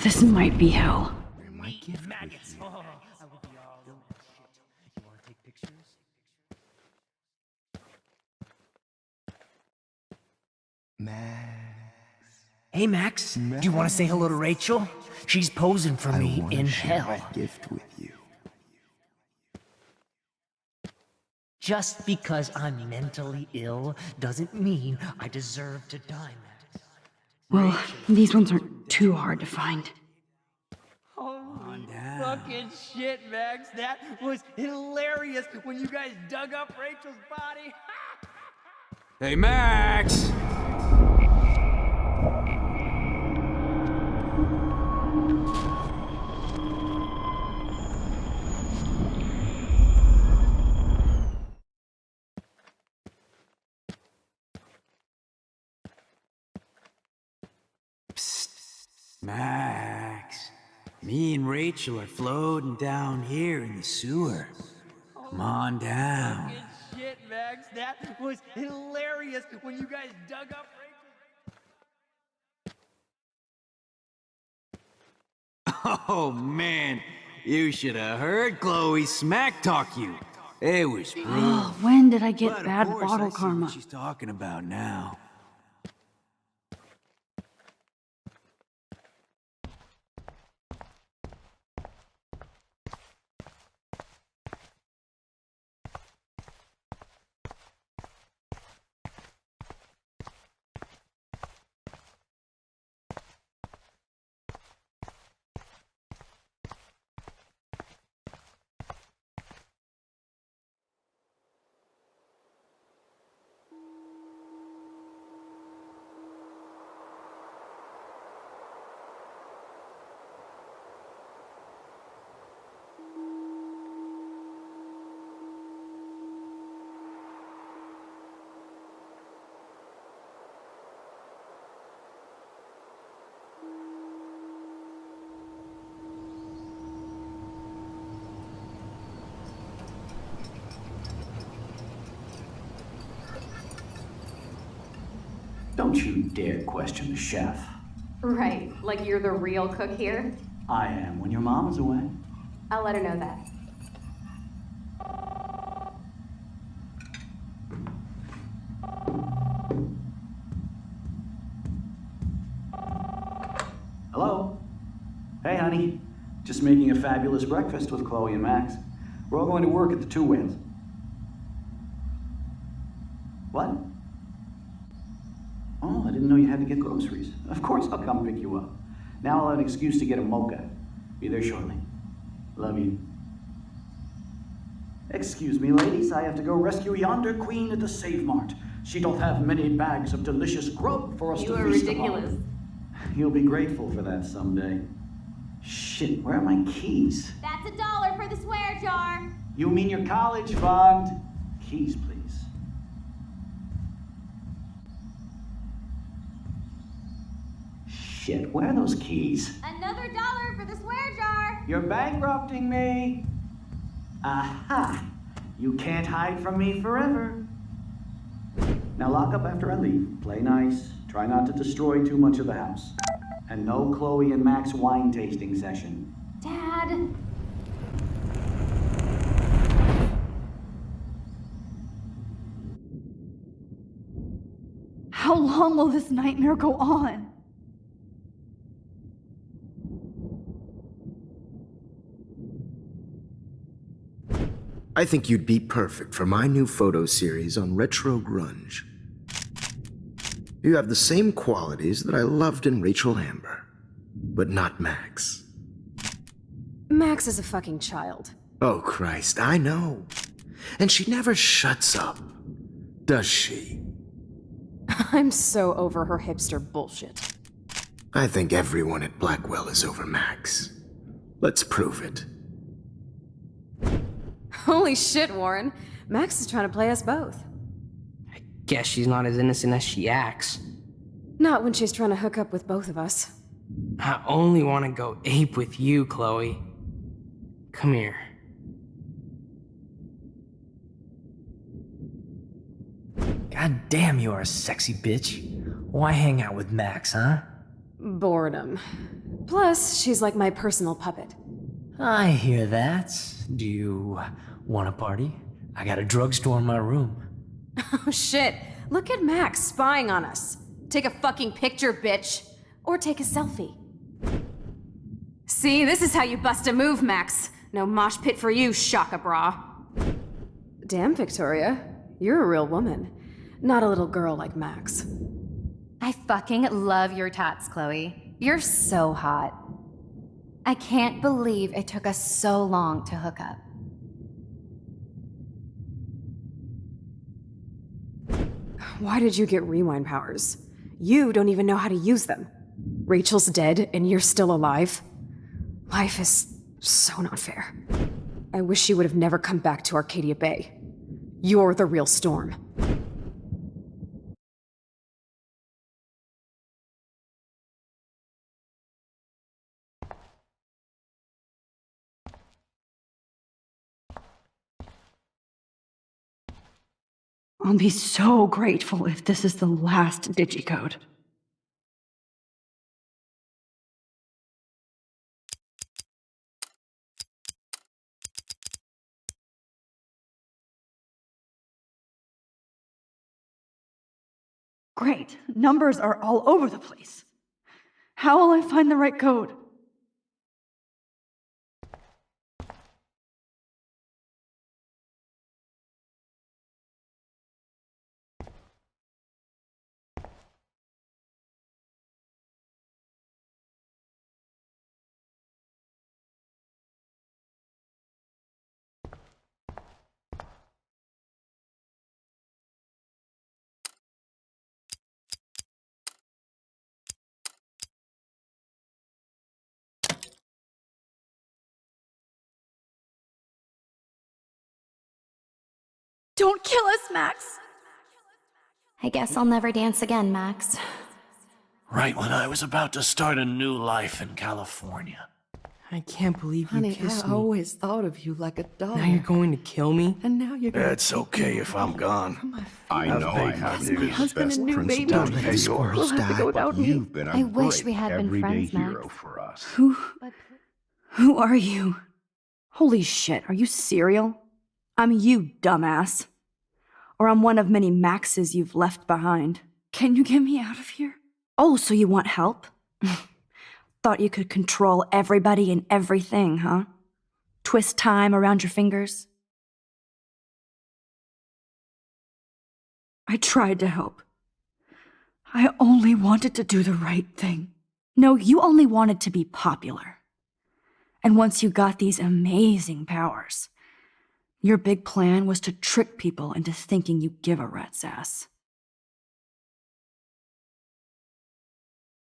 This might be hell. Maggots. Oh, I will be all over that shit. You wanna take pictures? Hey, Max, do you want to say hello to Rachel? She's posing for me in hell. My gift with you. Just because I'm mentally ill doesn't mean I deserve to die, Max. Well, these ones aren't too hard to find. Holy fucking shit, Max. That was hilarious when you guys dug up Rachel's body. Hey, Max! Max, me and Rachel are floating down here in the sewer. Come on down. Fucking shit, Max. That was hilarious when you guys dug up Rachel's... Oh man, you should have heard Chloe smack talk you. It was brutal. Oh, when did I get But bad of course, bottle I see karma? what she's talking about now. Don't you dare question the chef. Right, like you're the real cook here? I am when your mom is away. I'll let her know that. Hello? Hey, honey. Just making a fabulous breakfast with Chloe and Max. We're all going to work at the Two Whales. What? Oh, I didn't know you had to get groceries. Of course I'll come pick you up. Now I'll have an excuse to get a mocha. Be there shortly. Love you. Excuse me, ladies. I have to go rescue yonder queen at the Save Mart. She doth have many bags of delicious grub for us to You are feast ridiculous. upon. You'll be grateful for that someday. Shit, where are my keys? That's $1 for the swear jar. You mean your college fund? Keys, please. Shit, where are those keys? Another $1 for the swear jar. You're bankrupting me. Aha! You can't hide from me forever. Now lock up after I leave. Play nice. Try not to destroy too much of the house. And no Chloe and Max wine tasting session. Dad. How long will this nightmare go on? I think you'd be perfect for my new photo series on retro grunge. You have the same qualities that I loved in Rachel Amber, but not Max. Max is a fucking child. Oh, Christ, I know. And she never shuts up, does she? I'm so over her hipster bullshit. I think everyone at Blackwell is over Max. Let's prove it. Holy shit, Warren. Max is trying to play us both. Guess she's not as innocent as she acts. Not when she's trying to hook up with both of us. I only want to go ape with you, Chloe. Come here. God damn, you are a sexy bitch. Why hang out with Max, huh? Boredom. Plus, she's like my personal puppet. I hear that. Do you want a party? I got a drugstore in my room. Oh shit, look at Max spying on us. Take a fucking picture, bitch. Or take a selfie. See, this is how you bust a move, Max. No mosh pit for you, Shaka Bra. Damn, Victoria. You're a real woman. Not a little girl like Max. I fucking love your tats, Chloe. You're so hot. I can't believe it took us so long to hook up. Why did you get rewind powers? You don't even know how to use them. Rachel's dead and you're still alive. Life is so not fair. I wish you would have never come back to Arcadia Bay. You're the real Storm. I'll be so grateful if this is the last digicode. Great. Numbers are all over the place. How will I find the right code? Don't kill us, Max! I guess I'll never dance again, Max. Right when I was about to start a new life in California. I can't believe you kissed me. I always thought of you like a dog. Now you're going to kill me? And now you're gonna... It's okay if I'm gone. I know I have to be his best and new baby. principal. Don't let the Yours, squirrels die, but without me. you've been a I wish great we had been everyday friends, Max. hero for us. Who are you? Holy shit, are you serial? I'm you, dumbass. Or I'm one of many Maxes you've left behind. Can you get me out of here? Oh, so you want help? Thought you could control everybody and everything, huh? Twist time around your fingers? I tried to help. I only wanted to do the right thing. No, you only wanted to be popular. And once you got these amazing powers, your big plan was to trick people into thinking you give a rat's ass.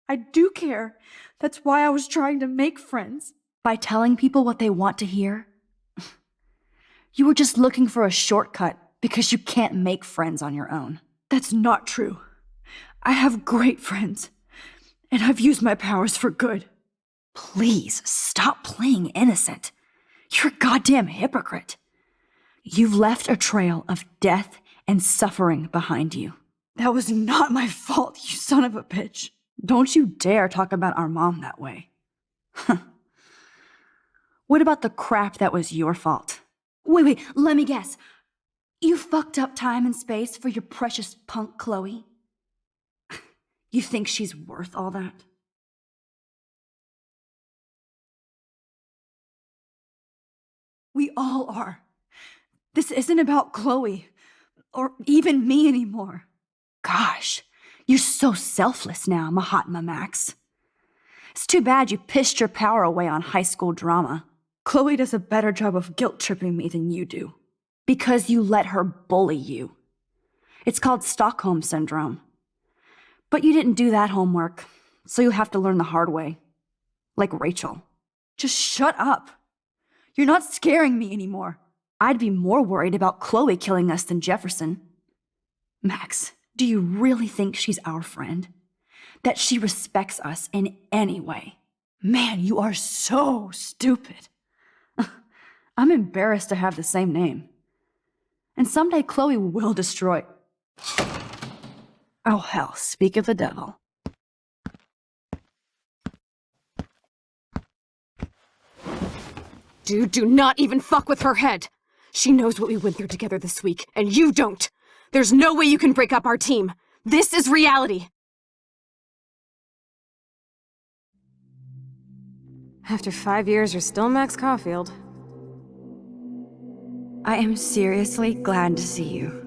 I do care. That's why I was trying to make friends. By telling people what they want to hear? You were just looking for a shortcut because you can't make friends on your own. That's not true. I have great friends, and I've used my powers for good. Please, stop playing innocent. You're a goddamn hypocrite. You've left a trail of death and suffering behind you. That was not my fault, you son of a bitch. Don't you dare talk about our mom that way. What about the crap that was your fault? Wait, let me guess. You fucked up time and space for your precious punk Chloe? You think she's worth all that? We all are. This isn't about Chloe, or even me anymore. Gosh, you're so selfless now, Mahatma Max. It's too bad you pissed your power away on high school drama. Chloe does a better job of guilt-tripping me than you do. Because you let her bully you. It's called Stockholm Syndrome. But you didn't do that homework, so you'll have to learn the hard way. Like Rachel. Just shut up. You're not scaring me anymore. I'd be more worried about Chloe killing us than Jefferson. Max, do you really think she's our friend? That she respects us in any way? Man, you are so stupid. I'm embarrassed to have the same name. And someday Chloe will destroy... Oh hell, speak of the devil. Dude, do not even fuck with her head. She knows what we went through together this week, and you don't. There's no way you can break up our team. This is reality. After 5 years, you're still Max Caulfield. I am seriously glad to see you.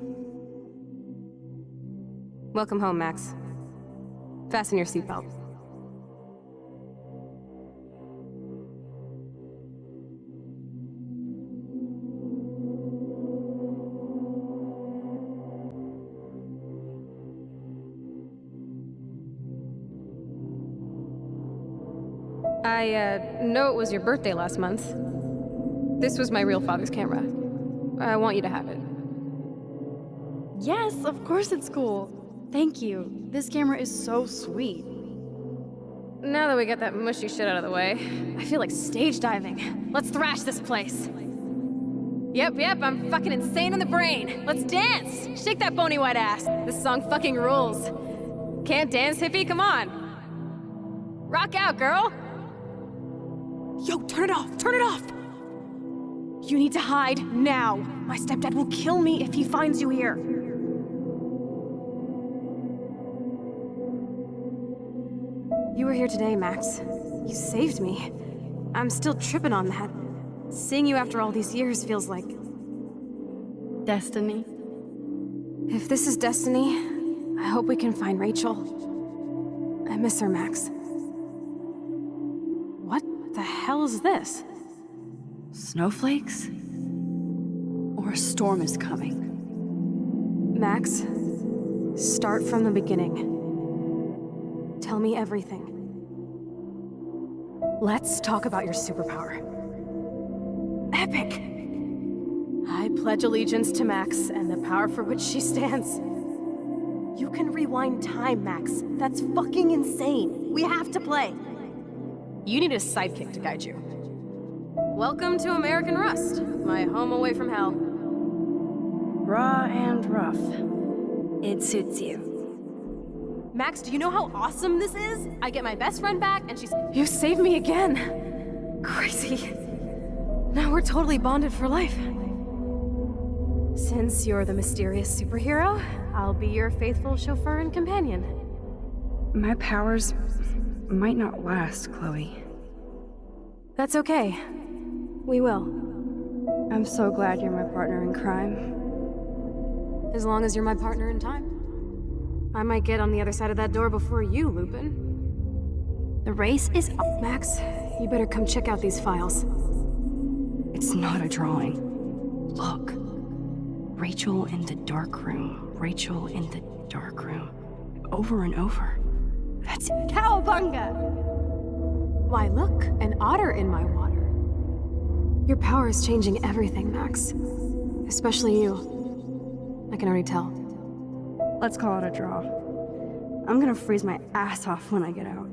Welcome home, Max. Fasten your seatbelt. I know it was your birthday last month. This was my real father's camera. I want you to have it. Yes, of course it's cool. Thank you. This camera is so sweet. Now that we got that mushy shit out of the way, I feel like stage diving. Let's thrash this place. Yep, I'm fucking insane in the brain. Let's dance! Shake that bony white ass. This song fucking rules. Can't dance, hippie? Come on. Rock out, girl! Yo, turn it off! Turn it off! You need to hide now. My stepdad will kill me if he finds you here. You were here today, Max. You saved me. I'm still tripping on that. Seeing you after all these years feels like... destiny. If this is destiny, I hope we can find Rachel. I miss her, Max. What the hell is this? Snowflakes? Or a storm is coming? Max, start from the beginning. Tell me everything. Let's talk about your superpower. Epic! I pledge allegiance to Max and the power for which she stands. You can rewind time, Max. That's fucking insane. We have to play. You need a sidekick to guide you. Welcome to American Rust, my home away from hell. Raw and rough. It suits you. Max, do you know how awesome this is? I get my best friend back and she's... You saved me again. Crazy. Now we're totally bonded for life. Since you're the mysterious superhero, I'll be your faithful chauffeur and companion. My powers might not last, Chloe. That's okay. We will. I'm so glad you're my partner in crime. As long as you're my partner in time. I might get on the other side of that door before you, Lupin. The race is up. Max, you better come check out these files. It's not a drawing. Look. Rachel in the dark room. Rachel in the dark room. Over and over. That's Cowabunga! Why, look, an otter in my water. Your power is changing everything, Max. Especially you. I can already tell. Let's call it a draw. I'm gonna freeze my ass off when I get out.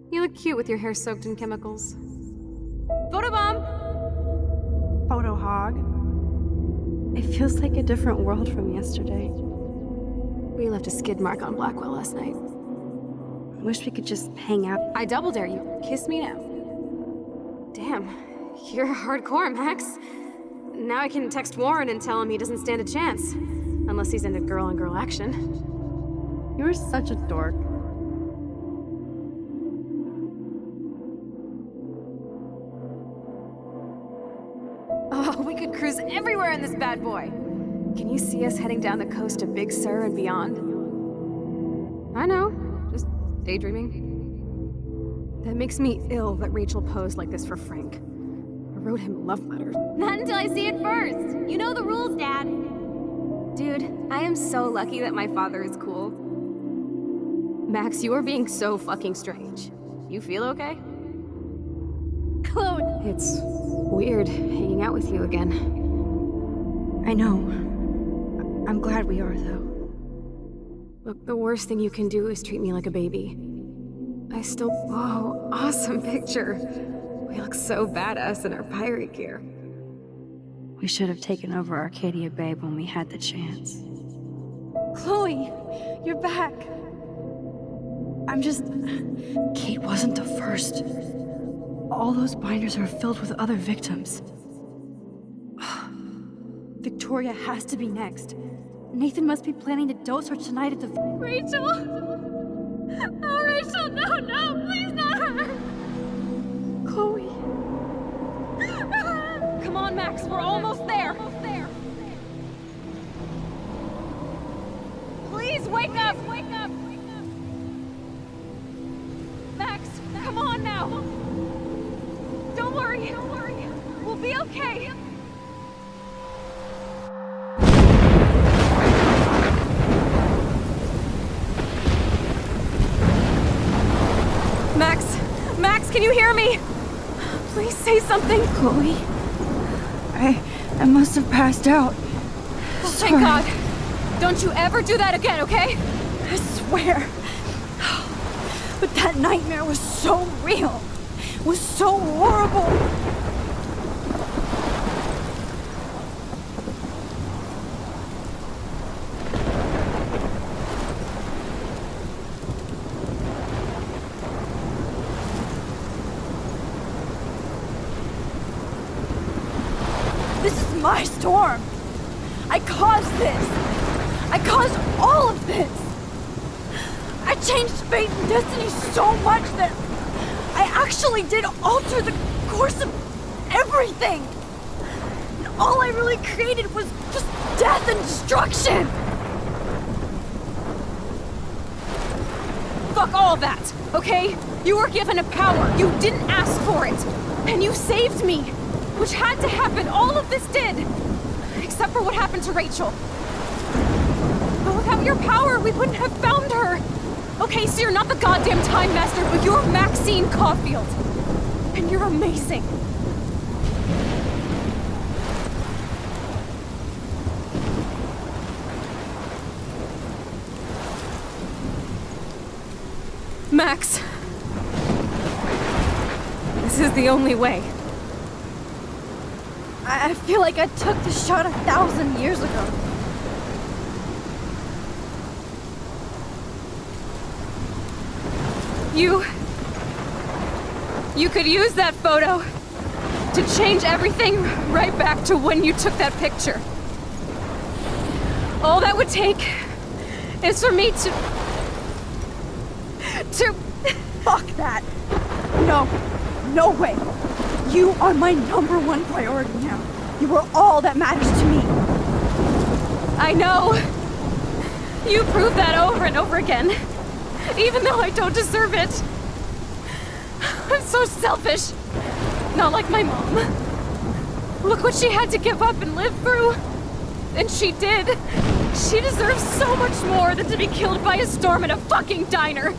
You look cute with your hair soaked in chemicals. Photobomb! Photo hog. It feels like a different world from yesterday. We left a skid mark on Blackwell last night. I wish we could just hang out. I double dare you. Kiss me now. Damn, you're hardcore, Max. Now I can text Warren and tell him he doesn't stand a chance. Unless he's into girl-on-girl action. You're such a dork. Oh, we could cruise everywhere in this bad boy. Can you see us heading down the coast of Big Sur and beyond? I know, just daydreaming. That makes me ill that Rachel posed like this for Frank. I wrote him love letters. Not until I see it first. You know the rules, Dad. Dude, I am so lucky that my father is cool. Max, you are being so fucking strange. You feel okay? Chloe! It's weird hanging out with you again. I know. I'm glad we are, though. Look, the worst thing you can do is treat me like a baby. Whoa, awesome picture. We look so badass in our pirate gear. We should have taken over Arcadia Bay when we had the chance. Chloe, you're back. Kate wasn't the first. All those binders are filled with other victims. Victoria has to be next. Nathan must be planning to dose her tonight at the... Rachel! Oh, Rachel, no, please not her! worry. We'll be okay. Max, can you hear me? Please say something. Chloe, I must have passed out. Oh, thank God. Don't you ever do that again, okay? I swear. But that nightmare was so real. Was so horrible. This is my storm. I caused this. I caused all of this. I changed fate and destiny so much that I actually did alter the course of everything. And all I really created was just death and destruction. Fuck all that, okay? You were given a power. You didn't ask for it. And you saved me, which had to happen. All of this did. Except for what happened to Rachel. But without your power, we wouldn't have found her. Okay, so you're not the goddamn Time Master, but you're Maxine Caulfield. And you're amazing. Max. This is the only way. I feel like I took the shot 1,000 years ago. You could use that photo to change everything right back to when you took that picture. All that would take is for me to... Fuck that. No way. You are my #1 priority now. You are all that matters to me. I know. You proved that over and over again. Even though I don't deserve it. I'm so selfish. Not like my mom. Look what she had to give up and live through. And she did. She deserves so much more than to be killed by a storm in a fucking diner.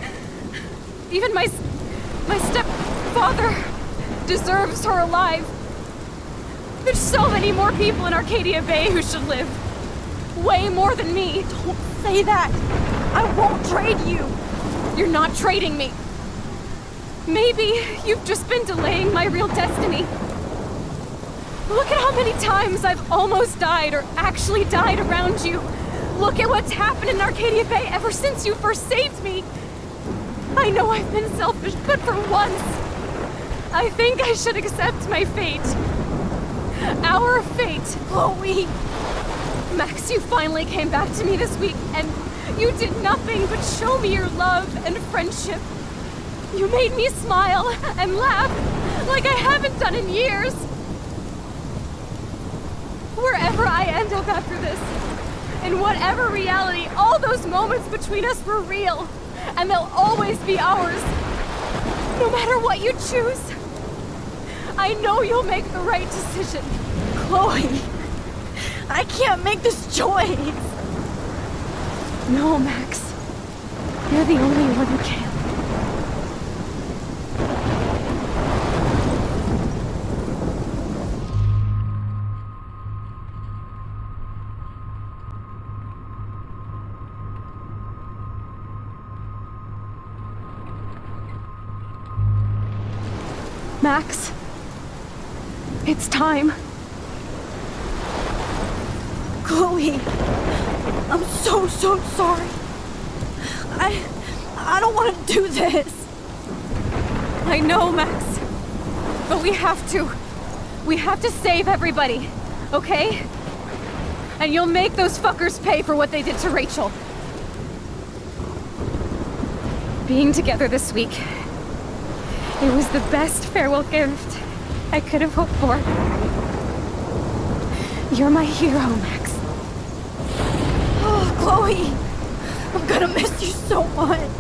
Even my stepfather deserves her alive. There's so many more people in Arcadia Bay who should live. Way more than me. Don't say that. I won't trade you. You're not trading me. Maybe you've just been delaying my real destiny. Look at how many times I've almost died or actually died around you. Look at what's happened in Arcadia Bay ever since you first saved me. I know I've been selfish, but for once, I think I should accept my fate. Our fate. Chloe! Max, you finally came back to me this week, and you did nothing but show me your love and friendship. You made me smile and laugh like I haven't done in years. Wherever I end up after this, in whatever reality, all those moments between us were real, and they'll always be ours. No matter what you choose, I know you'll make the right decision. Chloe, I can't make this choice. No, Max. You're the only one who can. Max, it's time. Chloe, I'm so sorry. I don't want to do this. I know, Max. But we have to. We have to save everybody, okay? And you'll make those fuckers pay for what they did to Rachel. Being together this week, it was the best farewell gift I could have hoped for. You're my hero, Max. Oh, Chloe, I'm gonna miss you so much.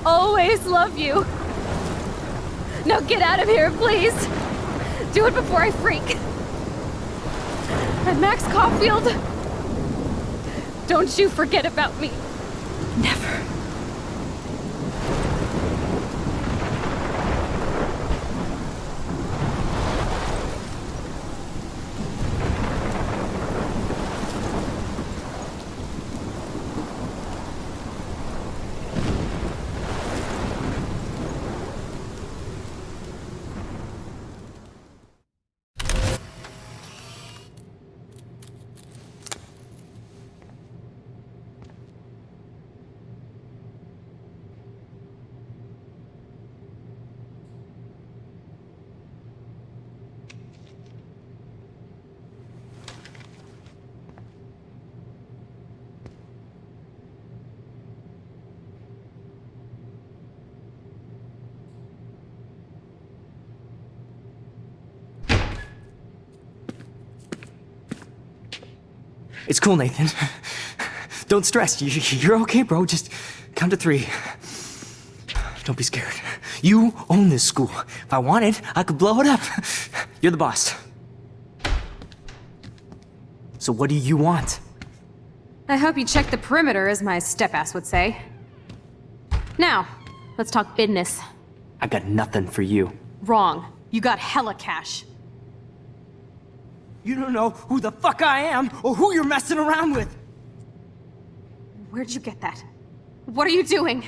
always love you. Now get out of here, please. Do it before I freak. And Max Caulfield, don't you forget about me. Never. It's cool, Nathan. Don't stress. You're okay, bro. Just count to 3. Don't be scared. You own this school. If I wanted, I could blow it up. You're the boss. So what do you want? I hope you check the perimeter, as my step-ass would say. Now, let's talk business. I got nothing for you. Wrong. You got hella cash. You don't know who the fuck I am or who you're messing around with. Where'd you get that? What are you doing?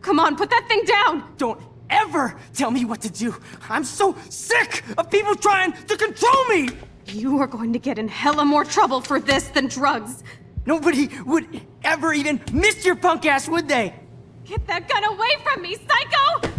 Come on, put that thing down! Don't ever tell me what to do. I'm so sick of people trying to control me! You are going to get in hella more trouble for this than drugs. Nobody would ever even miss your punk ass, would they? Get that gun away from me, psycho!